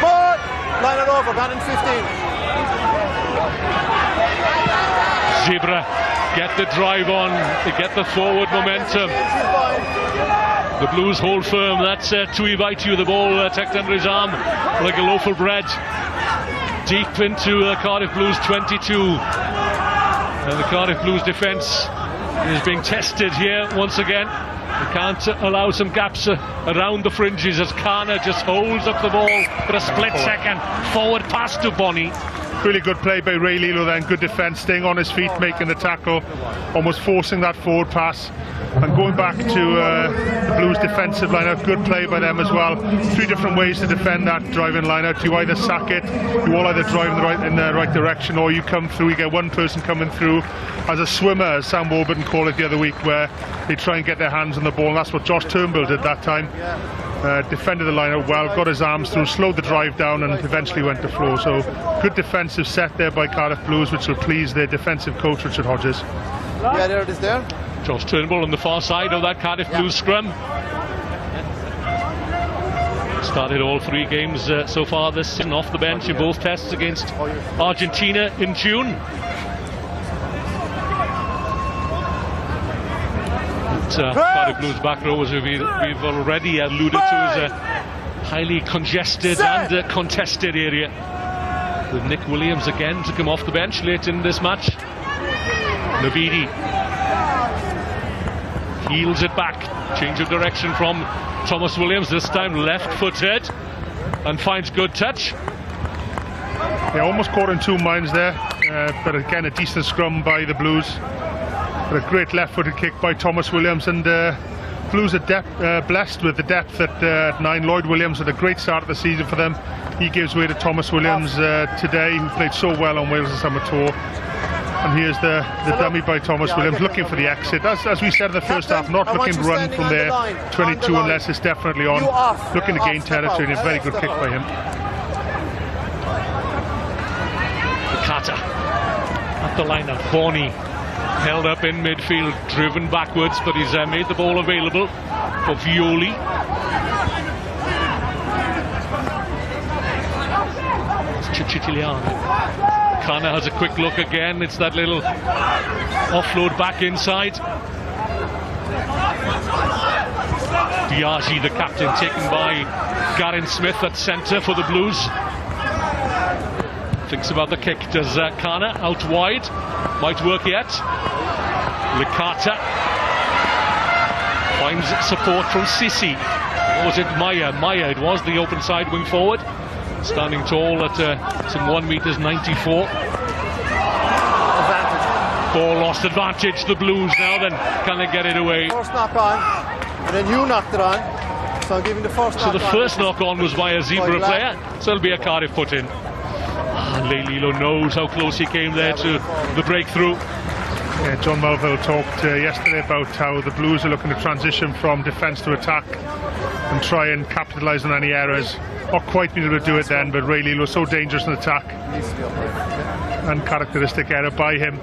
But line it over, man in 15. Zebre get the drive on, they get the forward momentum. The Blues hold firm. That's Tuivaitu, the ball tucked under his arm like a loaf of bread. Deep into Cardiff Blues 22. And the Cardiff Blues defence is being tested here once again. They can't allow some gaps around the fringes as Kana just holds up the ball for a split second. Forward pass to Bonnie. Really good play by Ray Lilo then, good defence, staying on his feet, making the tackle, almost forcing that forward pass. And going back to the Blues defensive line-out, good play by them as well. 3 different ways to defend that driving line-out. You either sack it, you all either drive in the right direction, or you come through, you get one person coming through as a swimmer, as Sam Warburton called it the other week, where they try and get their hands on the ball, and that's what Josh Turnbull did that time. Defended the line-out well, got his arms through, slowed the drive down, and eventually went to floor. So good defensive set there by Cardiff Blues, which will please their defensive coach Richard Hodges. Yeah, there it is there. Josh Turnbull on the far side of that Cardiff Blues scrum. Started all 3 games so far this season off the bench in both tests against Argentina in June. Cardiff Blues back row, as we've already alluded to, is a highly congested and contested area, with Nick Williams again to come off the bench late in this match. Navidi heels it back, change of direction from Thomas Williams, this time left-footed, and finds good touch. Yeah, almost caught in 2 minds there, but again a decent scrum by the Blues. But a great left-footed kick by Thomas Williams, and Blues are blessed with the depth at 9. Lloyd Williams had a great start of the season for them. He gives way to Thomas Williams today, who played so well on Wales' summer tour. And here's the dummy by Thomas Williams, looking for the exit. As we said in the first half, not looking to run from there 22 unless it's definitely on. Looking to gain territory, and a very good kick by him. Carter at the line-up. Bonnie held up in midfield, driven backwards, but he's made the ball available for Violi. It's Ciciliani. Kana has a quick look again. It's that little offload back inside. Biagi, the captain, taken by Garen Smith at centre for the Blues. Thinks about the kick. Does Kana out wide? Might work yet. Licata finds support from Sissi. Or was it Maya? Maya, it was the open side wing forward. Standing tall at some 1 meters 94. Ball lost advantage. The Blues now then. Can they get it away? First knock on, and then you knocked it on. So I'm giving the first knock on. So the first knock on was by a Zebre player. So it'll be a Cardiff put in. And Lilo knows how close he came there to the breakthrough. Yeah, John Melville talked yesterday about how the Blues are looking to transition from defence to attack and try and capitalise on any errors. Not quite been able to do it then, but Ray Lilo was so dangerous in attack. Uncharacteristic error by him.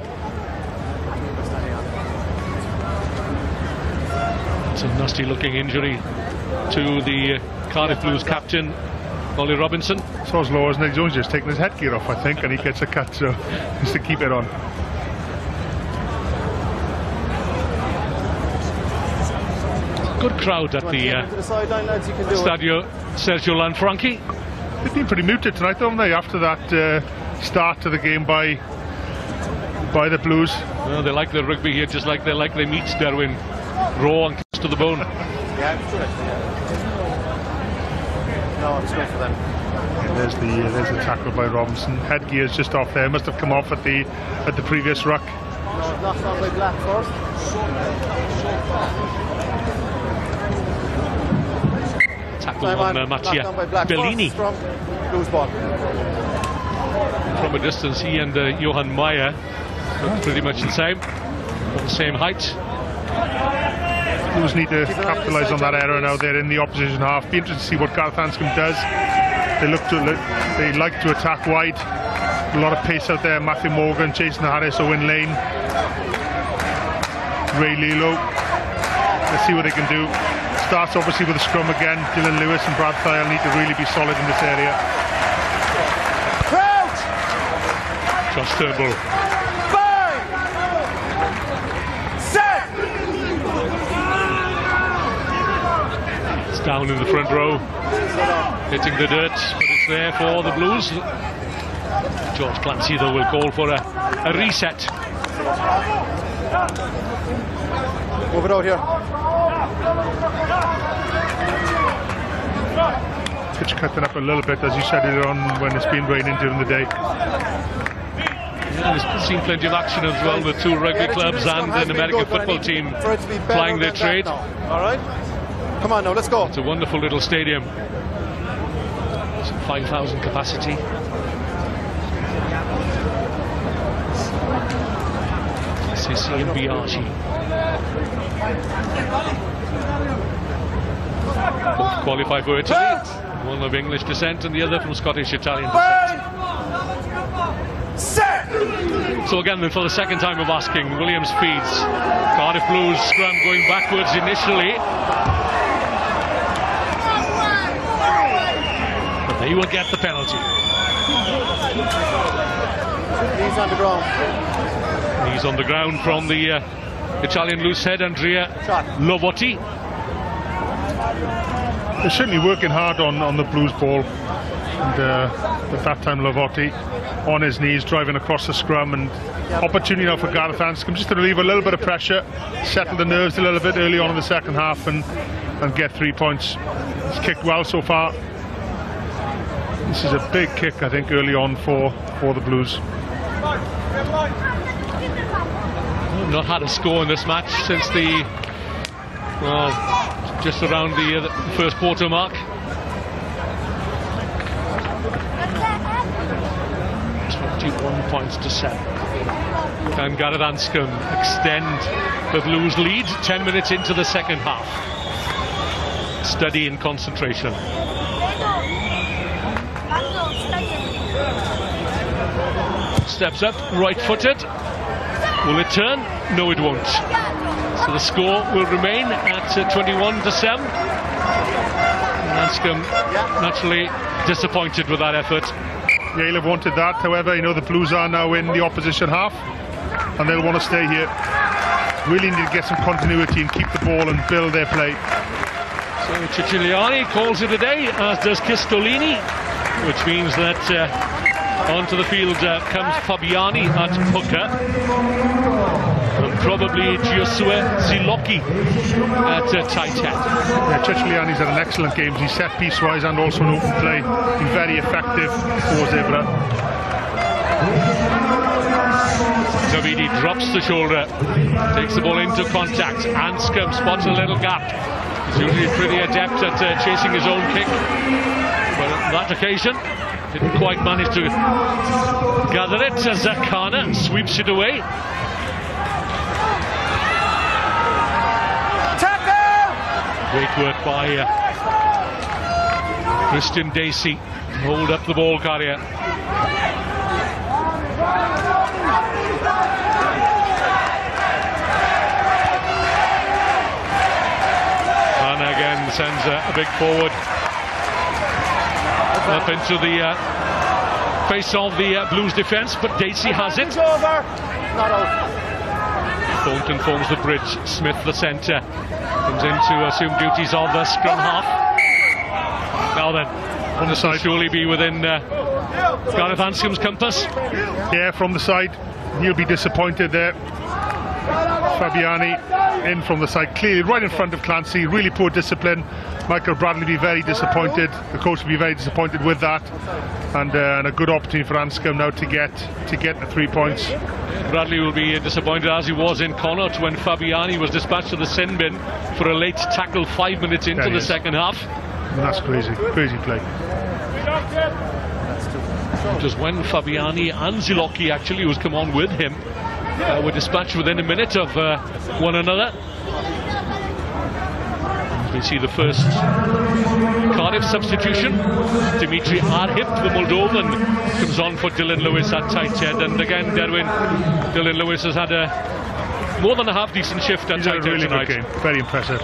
It's a nasty looking injury to the Cardiff Blues captain, Ollie Robinson. So as low, isn't it? He's only just taking his headgear off, I think, and he gets a cut, so just to keep it on. Good crowd at the Stadio Lanfranchi. They've been pretty muted tonight, haven't they, after that start to the game by the Blues. Well, they like the rugby here just like they like their meat, Derwin. Raw and close to the bone. Yeah, no, it's good for them. Yeah, there's the tackle by Robinson. Headgear's just off there. Must have come off at the previous ruck. No, knocked on by Black first. Tackle on Mattia Bellini. From Blues ball. From a distance, he and Johan Meyer look pretty much the same height. Blues need to capitalise on that error now. They're in the opposition half. Be interested to see what Gareth Anscombe does. They like to attack wide. A lot of pace out there. Matthew Morgan, Jason Harris, Owen Lane, Ray Lilo. Let's see what they can do. Starts obviously with a scrum again. Dylan Lewis and Brad Thyle need to really be solid in this area. Crouch! Josh Turnbull. It's down in the front row. Hitting the dirt, but it's there for the Blues. George Clancy though will call for a reset. Move it out here. Pitch cutting up a little bit, as you said it on when it's been raining during the day. Yeah, we've seen plenty of action as well with two rugby clubs and an American football team plying their trade. All right, come on now, let's go. It's a wonderful little stadium. It's 5,000 capacity. Sissi and Biagi. Both qualify for Italy. One of English descent and the other from Scottish-Italian descent. So again, for the second time of asking, Williams feeds. Cardiff Blues scrum going backwards initially. But they will get the penalty. Knees on the ground. Knees on the ground from the Italian loose head, Andrea Lovotti. They're certainly working hard on the Blues ball. And at that time, Lovotti on his knees, driving across the scrum, and opportunity now for Gareth Anscombe just to relieve a little bit of pressure, settle the nerves a little bit early on in the second half, and get 3 points. He's kicked well so far. This is a big kick, I think, early on for the Blues. Not had a score in this match since the, well, just around the first quarter mark. 21 points to 7. Can Gareth Anscombe extend the Blues lead 10 minutes into the second half? Study and concentration. Steps up, right-footed. Will it turn? No, it won't. So the score will remain at 21 to 7. Anscombe naturally disappointed with that effort. Yeah, he'll have wanted that. However, you know, the Blues are now in the opposition half, and they'll want to stay here. Really need to get some continuity and keep the ball and build their play. So Ciciliani calls it a day, as does Kistolini, which means that Onto the field comes Fabiani at hooker. And probably Giosue Zilocchi at tight head. Yeah, Ciccioliani's had an excellent game. He's set piece-wise and also an open play. Been very effective for Zebre. Davidi drops the shoulder, takes the ball into contact. Anscombe spots a little gap. He's usually pretty adept at chasing his own kick, but on that occasion didn't quite manage to gather it. Zakana sweeps it away. Great work by Christian Dacey to hold up the ball carrier. And again sends a big forward up into the face of the Blues defence, but Dacey has it. Thornton forms the bridge. Smith, the centre, comes in to assume duties of the scrum half. Now then, on the side, surely be within Gareth Anscombe's compass. Yeah, from the side, he'll be disappointed there. Fabiani in from the side, clearly right in front of Clancy. Really poor discipline. Michael Bradley will be very disappointed. The coach will be very disappointed with that, and a good opportunity for Anscombe now to get the 3 points. Bradley will be disappointed, as he was in Connaught when Fabiani was dispatched to the sin bin for a late tackle 5 minutes into the second half. That's crazy play. Just when Fabiani and Zilocchi, actually, who's come on with him, were dispatched within a minute of one another. We see the first Cardiff substitution. Dimitri Arhip, the Moldovan, comes on for Dylan Lewis at tight head. And again, Dylan Lewis has had more than a half-decent shift at tight head really tonight. Good game. Very impressive.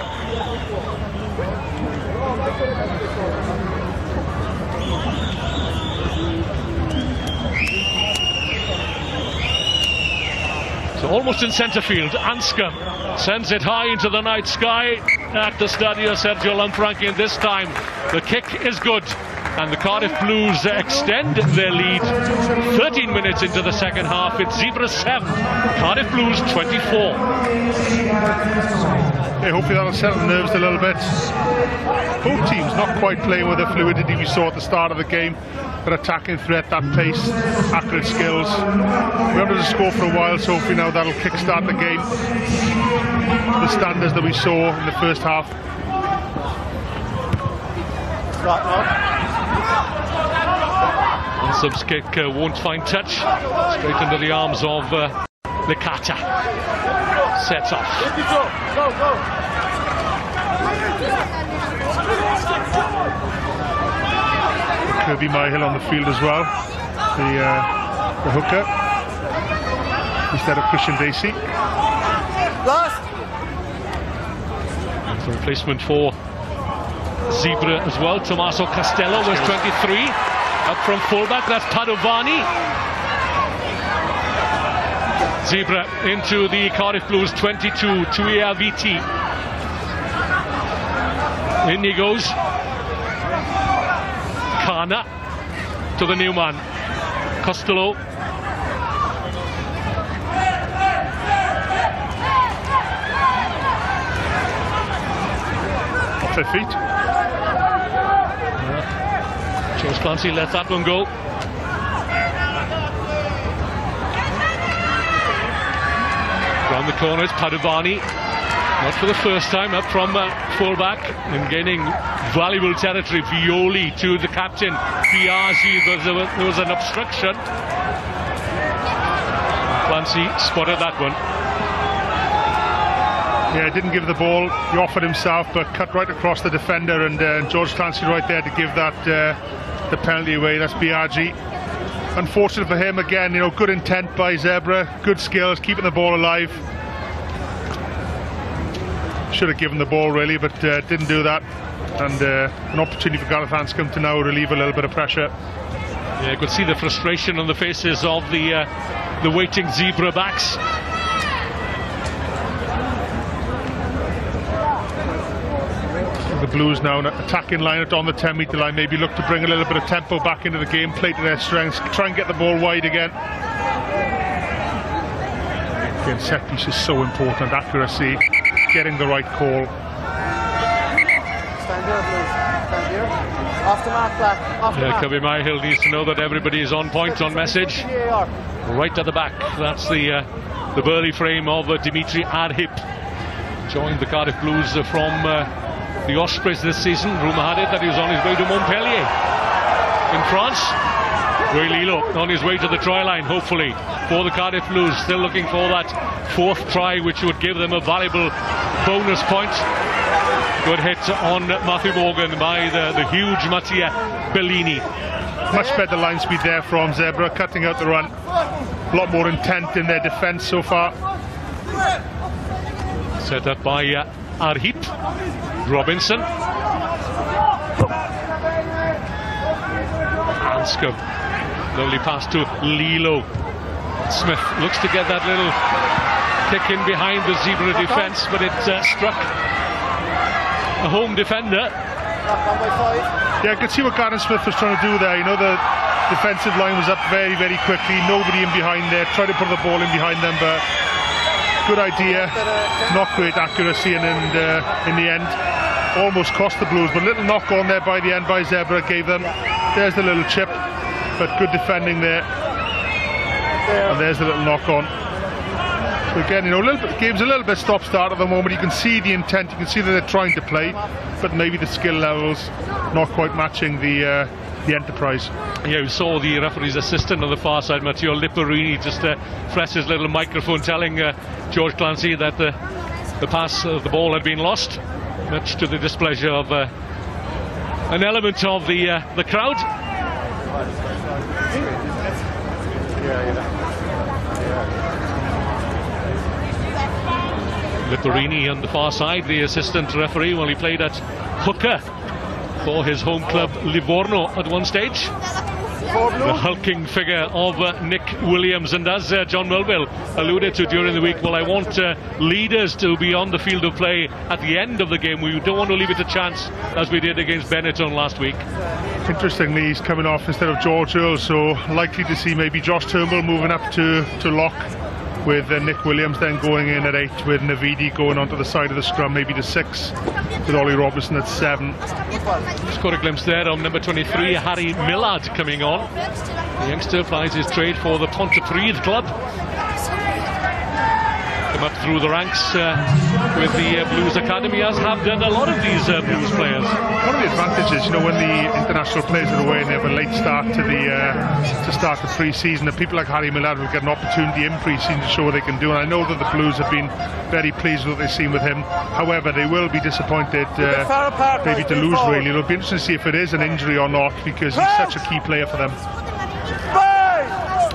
So almost in centre field, Anscombe sends it high into the night sky at the Stadio Lanfranchi, and this time the kick is good, and the Cardiff Blues extend their lead 13 minutes into the second half. It's Zebre 7, Cardiff Blues 24. Yeah, hopefully that'll settle the nerves a little bit. Both teams not quite playing with the fluidity we saw at the start of the game. That attacking threat, that pace, accurate skills. We haven't had a score for a while, so hopefully now that'll kickstart the game. The standards that we saw in the first half. Anscombe's kick won't find touch. Straight into the arms of Licata. Sets off. Go. Kirby Myhill on the field as well, the hooker, instead of Christian Dacey. Last. And the replacement for Zebre as well, Tommaso Castello was 23. Up from fullback, that's Padovani. Zebre into the Cardiff Blues 22, Tuia Viti. In he goes. Kana to the new man, Costello. Off their feet. George Clancy lets that one go. Round the corner is Padovani. Not for the first time, up from fullback and gaining valuable territory. Violi to the captain, Biagi. There was an obstruction. Clancy spotted that one. Yeah, didn't give the ball. He offered himself, but cut right across the defender, and George Clancy right there to give that the penalty away. That's Biagi. Unfortunate for him again. You know, good intent by Zebre, good skills, keeping the ball alive. Should have given the ball really, but didn't do that. And an opportunity for Gareth Anscombe to now relieve a little bit of pressure. Yeah, you could see the frustration on the faces of the waiting Zebre backs. The Blues now, an attacking line on the 10-metre line, maybe look to bring a little bit of tempo back into the game, play to their strengths, try and get the ball wide again. Again, set piece is so important, accuracy, getting the right call. Stand here, please. Stand here. Off the mark, Black. Off the mark. Cubby Myhill needs to know that everybody is on point, on message. Right at the back, that's the burly frame of Dimitri Arhip. Joined the Cardiff Blues from the Ospreys this season. Rumour had it that he was on his way to Montpellier in France. Ray Lilo on his way to the try line, hopefully, for the Cardiff Blues. Still looking for that fourth try, which would give them a valuable bonus point. Good hit on Matthew Morgan by the huge Mattia Bellini. Much better line speed there from Zebre, cutting out the run. A lot more intent in their defence so far. Set up by Arhip. Robinson. Anscombe. Lovely pass to Lilo. Smith looks to get that little kick in behind the Zebre defence, but it struck a home defender. Yeah, I could see what Gareth Smith was trying to do there. You know, the defensive line was up very, very quickly. Nobody in behind there. Tried to put the ball in behind them, but good idea. Not great accuracy, and in the end, almost cost the Blues. But little knock on there by the end by Zebre gave them. There's the little chip, but good defending there. And there's the little knock on. So again, you know, game's a little bit stop-start at the moment. You can see the intent, you can see that they're trying to play, but maybe the skill levels not quite matching the enterprise. Yeah, we saw the referee's assistant on the far side, Matteo Lipperini, just press his little microphone telling George Clancy that the pass of the ball had been lost, much to the displeasure of an element of the crowd. Lipperini on the far side, the assistant referee, while he played at hooker for his home club Livorno at one stage. The hulking figure of Nick Williams, and as John Melville alluded to during the week, well, I want leaders to be on the field of play at the end of the game. We don't want to leave it to chance as we did against Benetton last week. Interestingly, he's coming off instead of George Earl, so likely to see maybe Josh Turnbull moving up to lock, with Nick Williams then going in at 8, with Navidi going onto the side of the scrum, maybe to 6, with Ollie Robertson at 7. Just got a glimpse there of number 23, Harry Millard, coming on. The youngster plies his trade for the Pontypridd club. Come up through the ranks with the Blues Academy, as have done a lot of these Blues players. One of the advantages, you know, when the international players are away and they have a late start to start the pre-season, that people like Harry Millard will get an opportunity in pre-season to show what they can do. And I know that the Blues have been very pleased with what they've seen with him. However, they will be disappointed maybe to lose, really. It'll be interesting to see if it is an injury or not, because he's such a key player for them.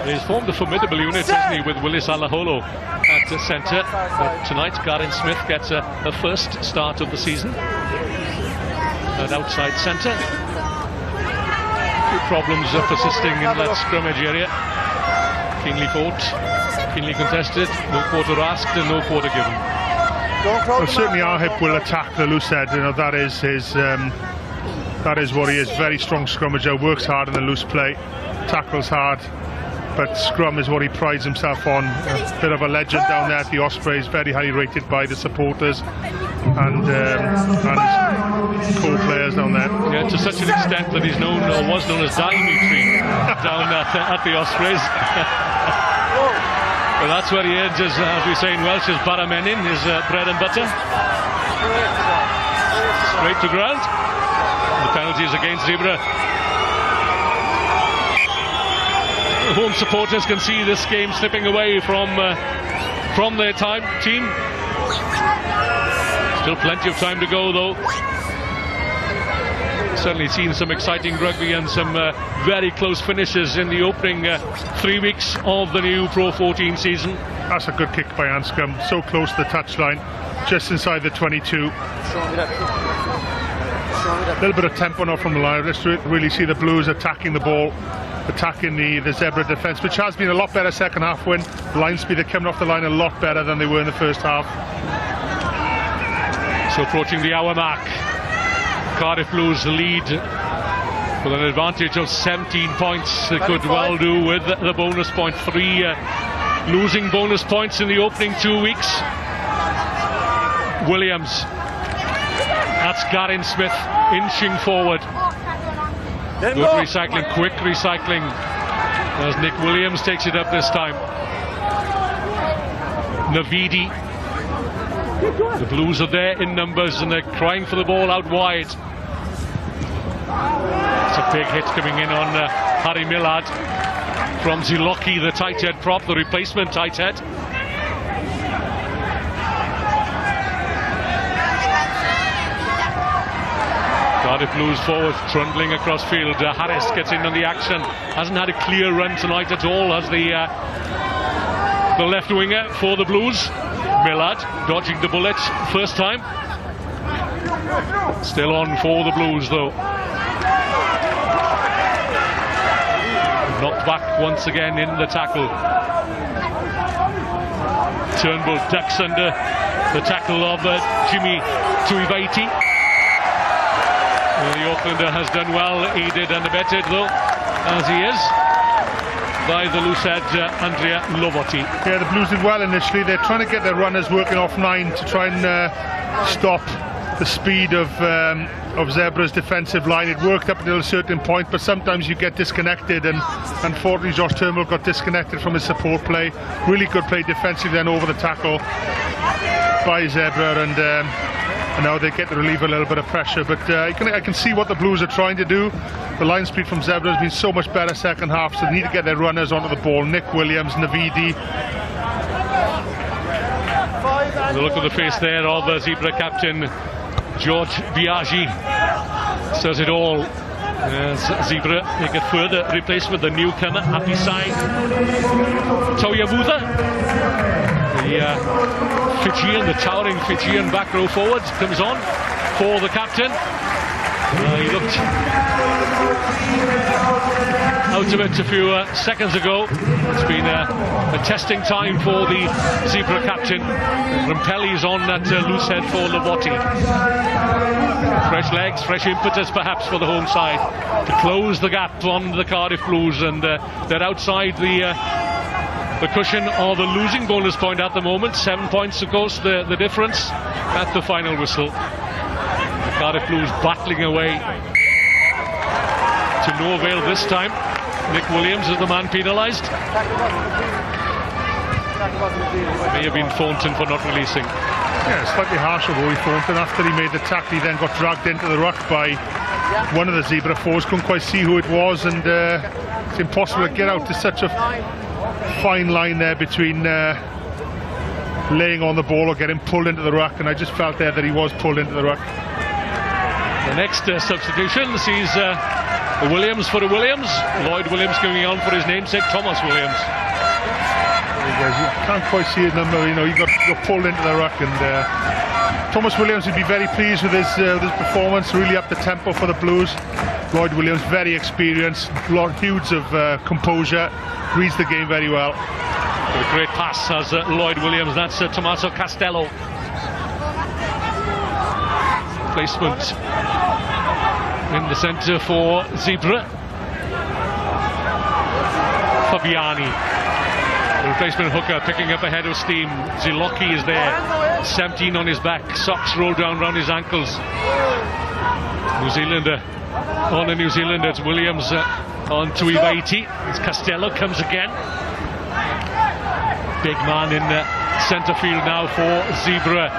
He's formed a formidable unit, hasn't he, with Willis Alaholo at the centre. But tonight, Gareth Smith gets a first start of the season at outside centre. Few problems persisting in that scrimmage area. Keenly fought, keenly contested, no quarter asked and no quarter given. Well, certainly Arhip will attack the loose head. You know, that is what he is. Very strong scrummager, works hard in the loose play, tackles hard. But scrum is what he prides himself on. A bit of a legend down there at the Ospreys, very highly rated by the supporters and his co-players down there. Yeah, to such an extent that he's known, or was known as Dimitri down at the Ospreys. But that's where he earns his, as we say in Welsh, his baramenin, his bread and butter. Straight to ground. The penalties against Zebre. Home supporters can see this game slipping away from their team. Still plenty of time to go, though. Certainly seen some exciting rugby and some very close finishes in the opening 3 weeks of the new PRO14 season. That's a good kick by Anscombe, so close to the touchline, just inside the 22. A little bit of tempo now from the line. Let's really see the Blues attacking the ball, attacking the Zebre defence, which has been a lot better second half when line speed, they're coming off the line a lot better than they were in the first half. So approaching the hour mark. Cardiff Blues lead with an advantage of 17 points. They could well do with the bonus point. 3 losing bonus points in the opening 2 weeks. Williams. That's Garin Smith inching forward. Good recycling, quick recycling, as Nick Williams takes it up this time. Navidi. The Blues are there in numbers and they're crying for the ball out wide. It's a big hit coming in on Harry Millard from Ziloki, the tight head prop, the replacement tight head. Cardiff Blues forward, trundling across field. Harris gets in on the action. Hasn't had a clear run tonight at all as the left winger for the Blues. Millard dodging the bullet first time. Still on for the Blues though. Knocked back once again in the tackle. Turnbull ducks under the tackle of Jimmy Tuiviti. The Aucklander has done well, aided and abetted though, as he is, by the loose edge Andrea Lovotti. Yeah, the Blues did well initially. They're trying to get their runners working off 9 to try and stop the speed of Zebra's defensive line. It worked up until a certain point, but sometimes you get disconnected, and unfortunately Josh Turnbull got disconnected from his support play. Really good play defensively then over the tackle by Zebra, and now they get to relieve a little bit of pressure. But I can see what the Blues are trying to do. The line speed from Zebra has been so much better second half, so they need to get their runners onto the ball. Nick Williams, Navidi. The look of the face there of Zebra captain George Biagi says it all. Zebra make it further replacement, the newcomer Apisai Toyavutha, the Fijian, the towering Fijian back row forward, comes on for the captain. He looked out of it a few seconds ago. It's been a testing time for the Zebra captain. Rampelli's on that loose head for Lovotti. Fresh legs, fresh impetus perhaps for the home side to close the gap on the Cardiff Blues, and they're outside the cushion of a losing bonus point at the moment. 7 points of course the difference at the final whistle. Cardiff Blues battling away to no avail this time. Nick Williams is the man penalised. May have been Thornton for not releasing. Yeah, slightly harsh of Rory Thornton. After he made the tackle, he then got dragged into the ruck by one of the Zebra fours. Couldn't quite see who it was, and it's impossible to get out. There's such a fine line there between laying on the ball or getting pulled into the ruck, and I just felt there that he was pulled into the ruck. The next substitution sees Williams for a Williams. Lloyd Williams going on for his namesake Thomas Williams. You can't quite see his number, you know, he got pulled into the ruck, and Thomas Williams would be very pleased with his performance. Really up the tempo for the Blues. Lloyd Williams, very experienced, huge of composure, reads the game very well. With a great pass has Lloyd Williams. That's Tommaso Castello. Placement in the centre for Zebra. Fabiani, the replacement hooker, picking up a head of steam. Ziloki is there, 17 on his back, socks rolled down around his ankles. New Zealander on the New Zealander. It's Williams on Tuiviti. As Castello comes again. Big man in centre field now for Zebra.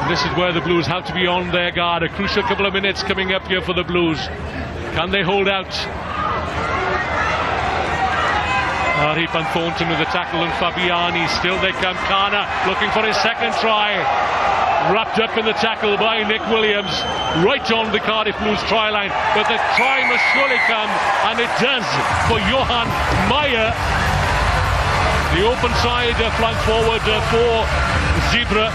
This is where the Blues have to be on their guard. A crucial couple of minutes coming up here for the Blues. Can they hold out? Arif and Thornton with the tackle, and Fabiani. Still they come. Kana looking for his second try. Wrapped up in the tackle by Nick Williams. Right on the Cardiff Blues try line. But the try must surely come, and it does for Johan Meyer. The open side flank forward for Zebra.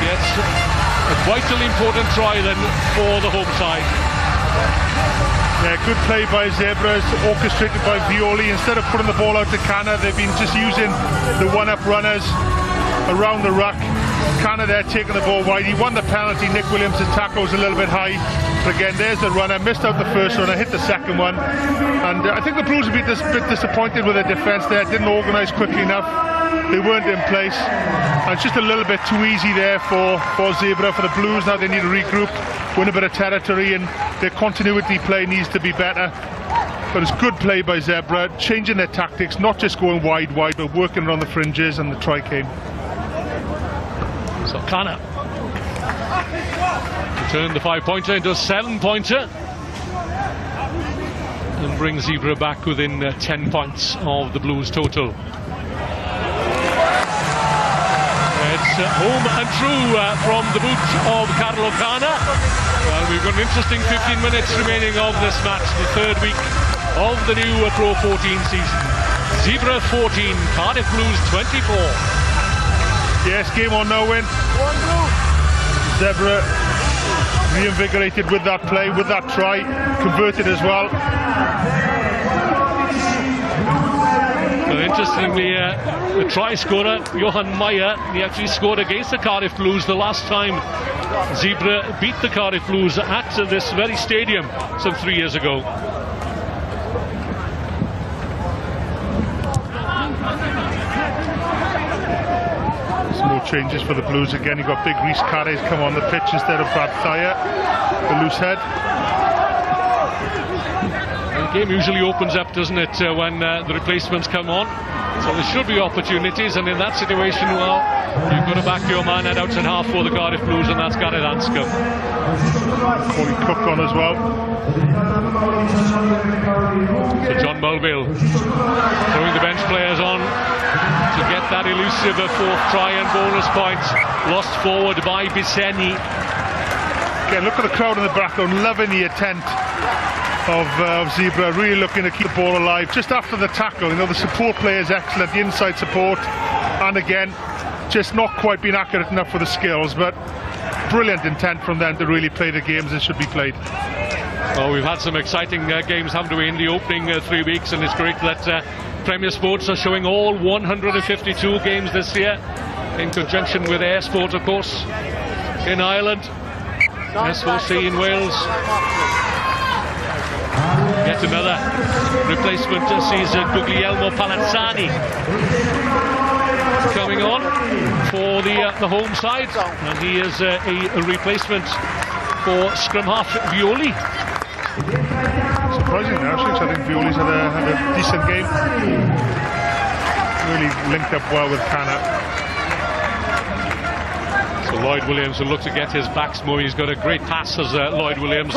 Yes, a vitally important try then for the home side. Yeah, good play by Zebras, orchestrated by Violi. Instead of putting the ball out to Kana, they've been just using the one-up runners around the ruck Canada taking the ball wide. He won the penalty. Nick Williams' tackle was a little bit high. But again, there's the runner. Missed out the first runner, hit the second one. And I think the Blues will be a bit disappointed with their defence there. Didn't organise quickly enough. They weren't in place. And it's just a little bit too easy there for Zebre. For the Blues now, they need to regroup, win a bit of territory, and their continuity play needs to be better. But it's good play by Zebre, changing their tactics, not just going wide, but working around the fringes, and the try came. So Kana turned the 5-pointer into a 7-pointer and brings Zebre back within 10 points of the Blues total. It's home and true from the boot of Carlo Kana. Well, we've got an interesting 15 minutes remaining of this match, the third week of the new Pro 14 season. Zebre 14, Cardiff Blues 24. Yes, game on now win. Zebre reinvigorated with that play, with that try, converted as well. Well, interestingly, the try scorer, Johan Meyer, he actually scored against the Cardiff Blues the last time Zebre beat the Cardiff Blues at this very stadium some 3 years ago. More changes for the Blues again. You've got big Reece Carey's come on the pitch instead of Brad Thayer, the loose head. The game usually opens up, doesn't it, when the replacements come on? So there should be opportunities, and in that situation, well, you've got to back your man at outside half for the Cardiff Blues, and that's Gareth Anscombe. Paulie Cook on as well. So John Mulville throwing the bench players on to get that elusive fourth try and bonus point. Lost forward by Bisseni. Again, look at the crowd in the background, loving the attempt of Zebre, really looking to keep the ball alive. Just after the tackle, you know, the support play is excellent, the inside support, and again, just not quite being accurate enough for the skills, but brilliant intent from them to really play the games that should be played. Well, we've had some exciting games, haven't we, in the opening 3 weeks, and it's great that Premier Sports are showing all 152 games this year, in conjunction with Air Sport, of course, in Ireland, S4C in Wales. Yet another replacement sees Guglielmo Palazzani coming on for the home side, and he is a replacement for scrum half Violi. Surprisingly, actually, I think Violi's had a decent game. Really linked up well with Kana. So Lloyd Williams will look to get his backs moving. He's got a great pass as Lloyd Williams.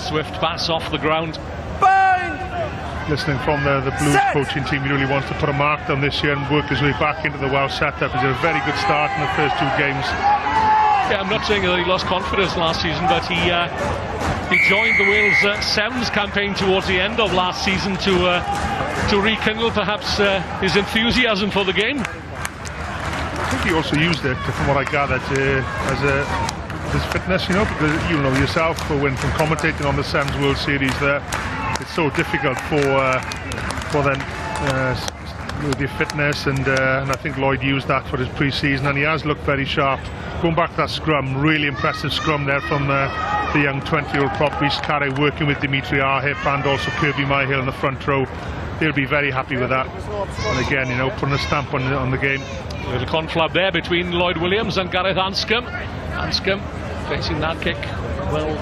Swift pass off the ground. Listening from the Blues coaching team, he really wants to put a mark on this year and work his way back into the Welsh setup. He's had a very good start in the first 2 games. Yeah, I'm not saying that he lost confidence last season, but he joined the Wales Sevens campaign towards the end of last season to rekindle perhaps his enthusiasm for the game. I think he also used it, from what I gathered, as his fitness, you know, because you know yourself, when from commentating on the Sevens World Series there, it's so difficult for them with your fitness, and I think Lloyd used that for his pre-season, and he has looked very sharp. Going back to that scrum, really impressive scrum there from the young 20-year-old prop Reece Carey, working with Dimitri Arhip and also Kirby Myhill in the front row. They'll be very happy with that, and again, you know, putting a stamp on the game. A little conflab there between Lloyd Williams and Gareth Anscombe. Anscombe facing that kick well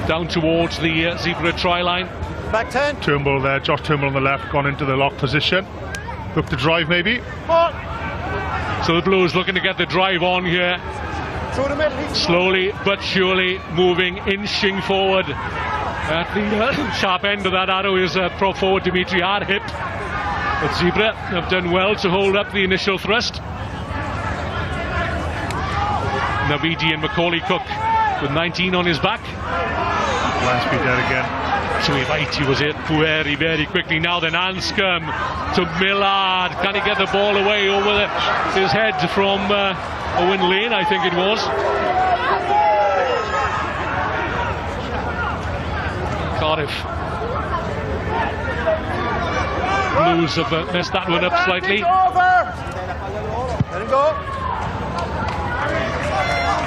down towards the Zebre try line. Back 10. Turnbull there, Josh Turnbull on the left, gone into the lock position. Look to drive maybe. So the Blues looking to get the drive on here. Slowly but surely moving, inching forward. At the sharp end of that arrow is prop forward Dimitri Arhip. But Zebre have done well to hold up the initial thrust. Navidi and Macaulay Cook with 19 on his back. Line speed there again. So he was it very quickly. Now then Anscombe to Millard. Can he get the ball away over his head from Owen Lane, I think it was. Cardiff Blues have messed that one up slightly. Let him go.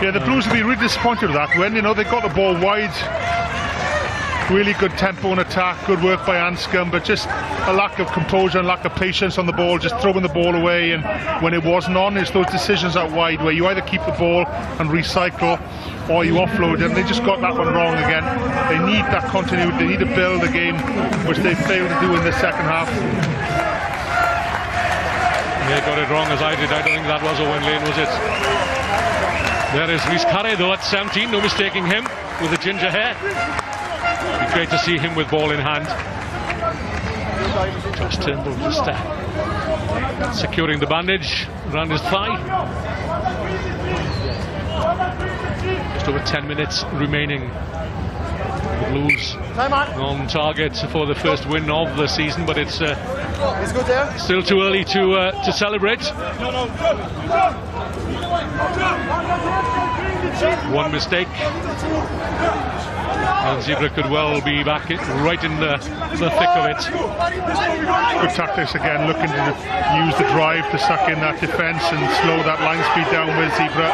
Yeah, the Blues will be really disappointed with that when, you know, they got the ball wide. Really good tempo and attack, good work by Anscombe, but just a lack of composure and lack of patience on the ball, just throwing the ball away. And when it wasn't on, it's those decisions out wide where you either keep the ball and recycle or you offload, and they just got that one wrong again. They need that continuity, they need to build a game, which they failed to do in the second half. They got it wrong as I did. I don't think that was Owen Lane, was it? There is Rhys Carey though at 17, no mistaking him, with the ginger hair. It'd be great to see him with ball in hand. Josh Turnbull just securing the bandage around his thigh. Just over 10 minutes remaining. The Blues on target for the first win of the season, but it's still too early to celebrate. One mistake and Zebre could well be back right in the thick of it. Good tactics again, looking to use the drive to suck in that defence and slow that line speed down with Zebre.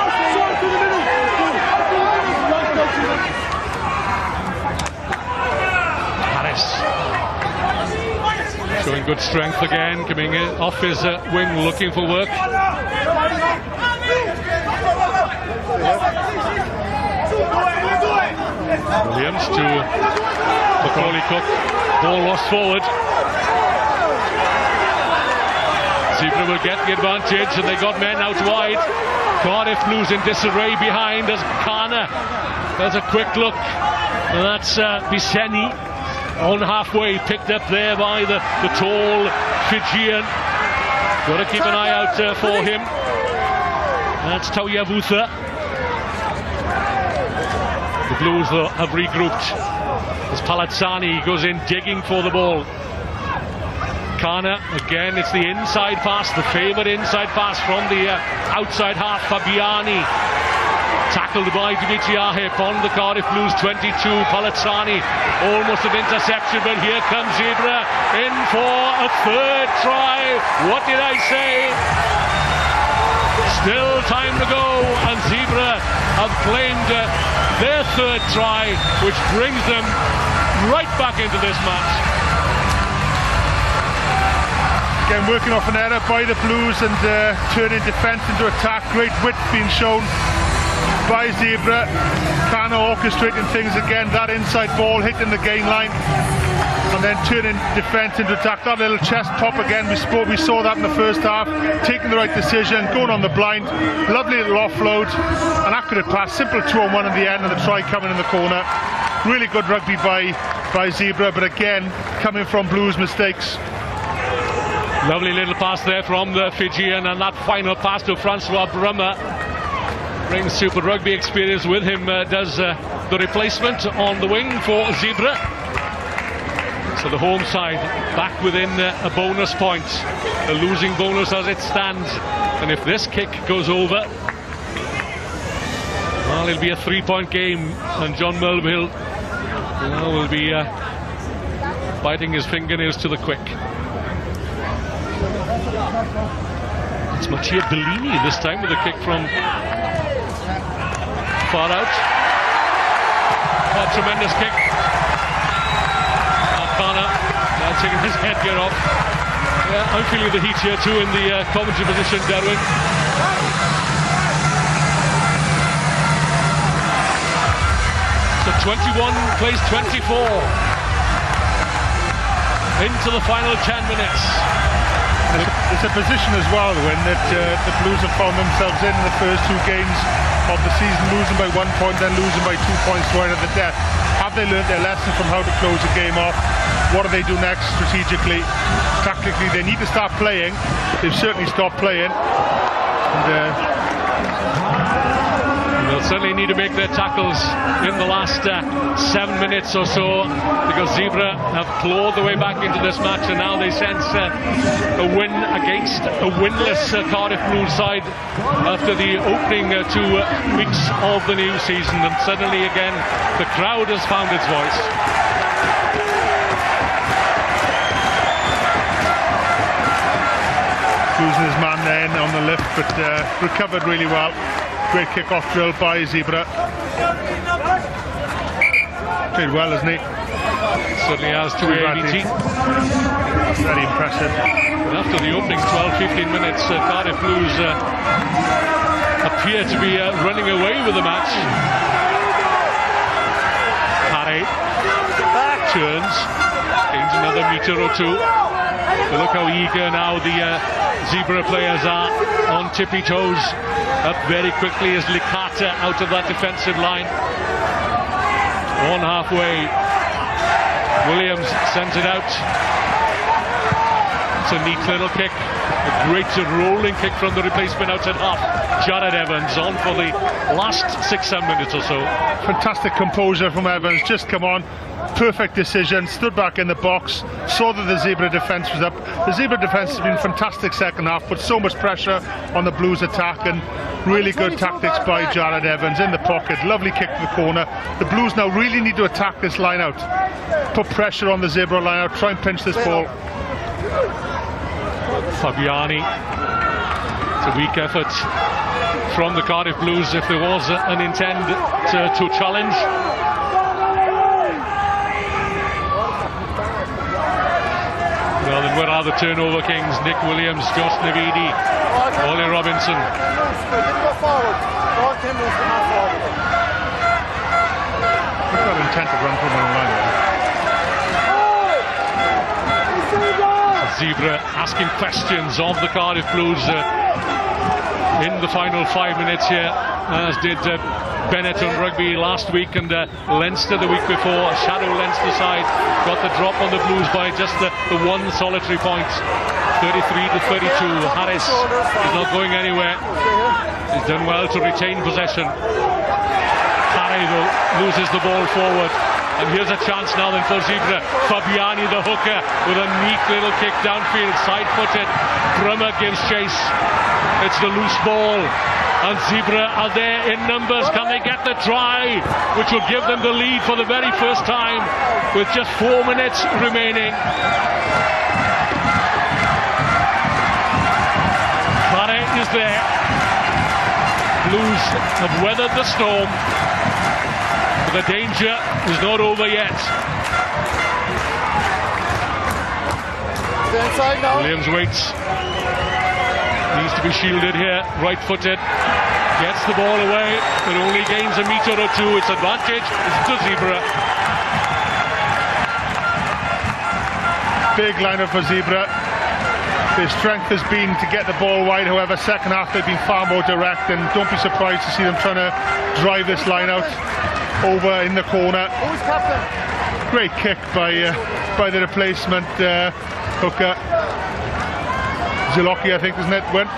Showing good strength again, coming in off his wing, looking for work. Williams to Macaulay Cook, ball lost forward. Zebre will get the advantage, and they got men out wide. Cardiff Blues in disarray behind as Kana does a quick look, and that's Biseni on halfway, picked up there by the tall Fijian. Got to keep an eye out for him. That's Tauyavutha. The Blues though have regrouped as Palazzani goes in digging for the ball. Kana again, it's the inside pass, the favoured inside pass from the outside half. Fabiani tackled by Dimitriahip on the Cardiff Blues 22. Palazzani almost an interception, but here comes Zebre in for a third try. What did I say? Still time to go, and Zebre have claimed their third try, which brings them right back into this match. Again, working off an error by the Blues and turning defence into attack. Great width being shown by Zebre. Kana orchestrating things again. That inside ball hitting the gain line and then turning defence into attack. That little chest pop again, we saw that in the first half. Taking the right decision, going on the blind. Lovely little offload, an accurate pass, simple 2-on-1 at the end, and the try coming in the corner. Really good rugby by Zebre, but again coming from Blues mistakes. Lovely little pass there from the Fijian, and that final pass to Francois Brummer brings Super Rugby experience with him, does the replacement on the wing for Zebre. So the home side back within a bonus point, a losing bonus as it stands. And if this kick goes over, well, it'll be a 3-point game, and John Melville will be biting his fingernails to the quick. It's Mattia Bellini this time with a kick from far out. A tremendous kick. Kana taking his headgear off. I'm feeling the heat here too in the commentary position, Derwin. So 21 plays 24 into the final 10 minutes. It's a position as well, when that the Blues have found themselves in the first two games of the season, losing by 1 point, then losing by 2 points right at the death. Have they learned their lesson from how to close a game off? What do they do next strategically? Tactically, they need to start playing. They've certainly stopped playing. And, they'll certainly need to make their tackles in the last 7 minutes or so, because Zebre have clawed their way back into this match, and now they sense a win against a winless Cardiff Blues side after the opening 2 weeks of the new season. And suddenly again the crowd has found its voice. Losing his man then on the lift, but recovered really well. Great kick-off drill by Zebre. Played well, hasn't he? Certainly has to ABT. That's very impressive. And after the opening 12-15 minutes, Cardiff Blues appear to be running away with the match. Harry turns, gains another metre or two. But look how eager now the Zebre players are, on tippy toes. Up very quickly as Licata out of that defensive line. On halfway, Williams sends it out. It's a neat little kick. A great rolling kick from the replacement outside half. Jared Evans on for the last 6-7 minutes or so. Fantastic composure from Evans, just come on. Perfect decision, stood back in the box, saw that the Zebre defence was up. The Zebre defence has been fantastic second half, put so much pressure on the Blues attack, and really good tactics by Jared Evans in the pocket. Lovely kick to the corner. The Blues now really need to attack this line out. Put pressure on the Zebre line out, try and pinch this ball. Fabiani. It's a weak effort from the Cardiff Blues if there was an intent to challenge. Well, then where are the turnover kings? Nick Williams, Josh Navidi, Ollie Robinson. We've got intent to run from the line. Zebre asking questions of the Cardiff Blues in the final 5 minutes here, as did Bennett on Rugby last week, and Leinster the week before. Shadow Leinster side got the drop on the Blues by just the one solitary point, 33-32. Harris is not going anywhere. He's done well to retain possession. Harry though loses the ball forward. And here's a chance now then for Zebre. Fabiani, the hooker, with a neat little kick downfield, side-footed. Brummer gives chase. It's the loose ball. And Zebre are there in numbers. Can they get the try, which will give them the lead for the very first time with just 4 minutes remaining? Harry is there. Blues have weathered the storm. The danger is not over yet. Williams waits. Needs to be shielded here. Right-footed. Gets the ball away, but only gains a metre or two. Its advantage is to Zebre. Big lineup for Zebre. Their strength has been to get the ball wide. However, second half they've been far more direct, and don't be surprised to see them trying to drive this line out. Over in the corner. Who's captain? Great kick by the replacement hooker. Zilocchi, I think, isn't it? When?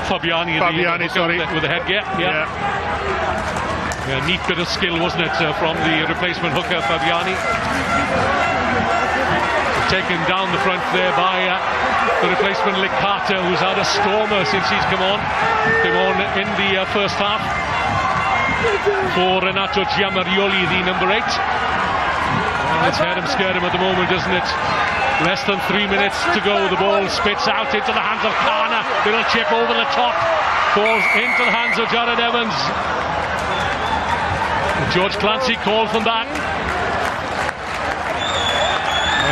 Fabiani, sorry. With the headgear. Yeah. Neat bit of skill, wasn't it, from the replacement hooker, Fabiani. Taken down the front there by the replacement Licata, who's had a stormer since he's come on. Came on in the first half. For Renato Giamarioli, the number 8. Well, it's head him, scared him at the moment, isn't it? Less than 3 minutes to go. The ball spits out into the hands of Kana. Little chip over the top. Falls into the hands of Jared Evans. And George Clancy called from that.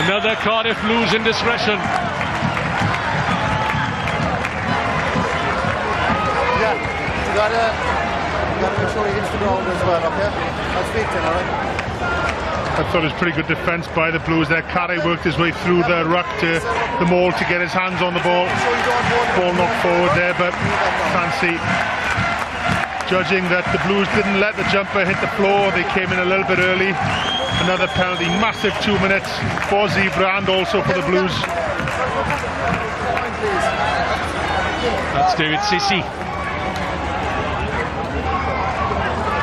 Another Cardiff Blues indiscretion. Yeah, you gotta make sure he hits the ground as well, okay? I'll speak to him, alright? I thought it was pretty good defence by the Blues there. Carey worked his way through the ruck to the maul to get his hands on the ball. Ball knocked forward there, but Clancy judging that the Blues didn't let the jumper hit the floor. They came in a little bit early. Another penalty, massive 2 minutes for Zebre and also for the Blues. That's David Sissi.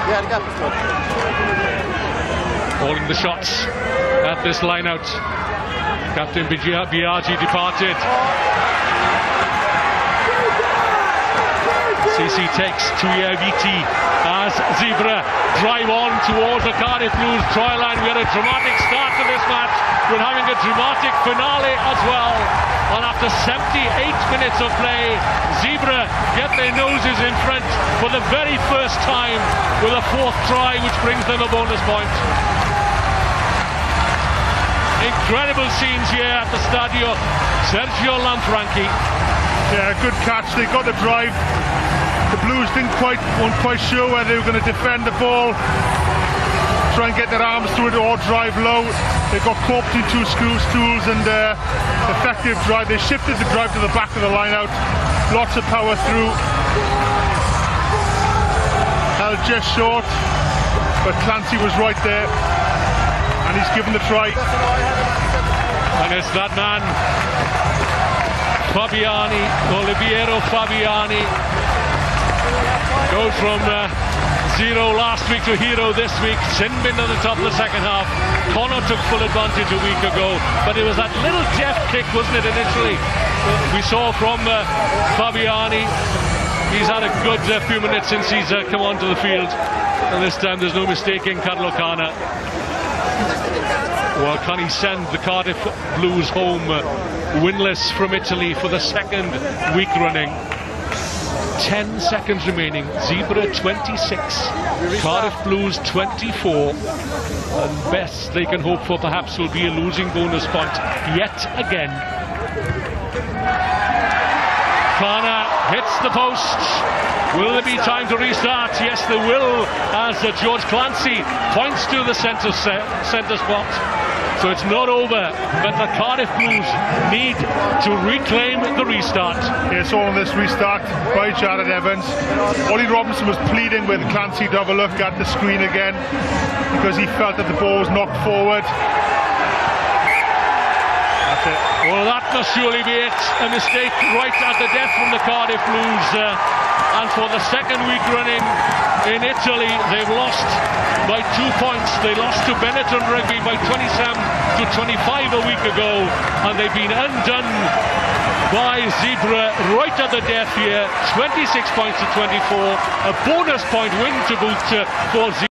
Yeah, the gap is good. Calling the shots at this line-out. Captain Biagi departed. Sissi takes to EIVT as Zebre drive on towards the Cardiff Blues try line. We had a dramatic start to this match. We're having a dramatic finale as well. And after 78 minutes of play, Zebre get their noses in front for the very first time with a fourth try, which brings them a bonus point. Incredible scenes here at the Stadio Lanfranchi. Yeah, good catch. They got the drive. The Blues weren't quite sure whether they were going to defend the ball, try and get their arms through it, or drive low. They got caught between two stools and effective drive. They shifted the drive to the back of the line out. Lots of power through. Held just short, but Clancy was right there, and he's given the try. And it's that man, Oliviero Fabiani, goes from zero last week to hero this week. Sin bin at the top of the second half. Connor took full advantage a week ago, but it was that little deft kick, wasn't it, initially? We saw from Fabiani. He's had a good few minutes since he's come onto the field, and this time there's no mistaking Carlo Cana. Well, can he send the Cardiff Blues home winless from Italy for the second week running? 10 seconds remaining. Zebre 26, Cardiff Blues 24, and best they can hope for perhaps will be a losing bonus point yet again. Kana hits the post. Will there be time to restart? Yes, there will, as George Clancy points to the centre spot. So it's not over, but the Cardiff Blues need to reclaim the restart. Yeah, it's all on this restart by Jared Evans. Ollie Robinson was pleading with Clancy to have a look at the screen again because he felt that the ball was knocked forward. That's it. Well, that must surely be it. A mistake right at the death from the Cardiff Blues. And for the second week running in Italy, they've lost by 2 points. They lost to Benetton Rugby by 27 to 25 a week ago, and they've been undone by Zebre right at the death here. 26 points to 24, a bonus point win to boot for Zebre.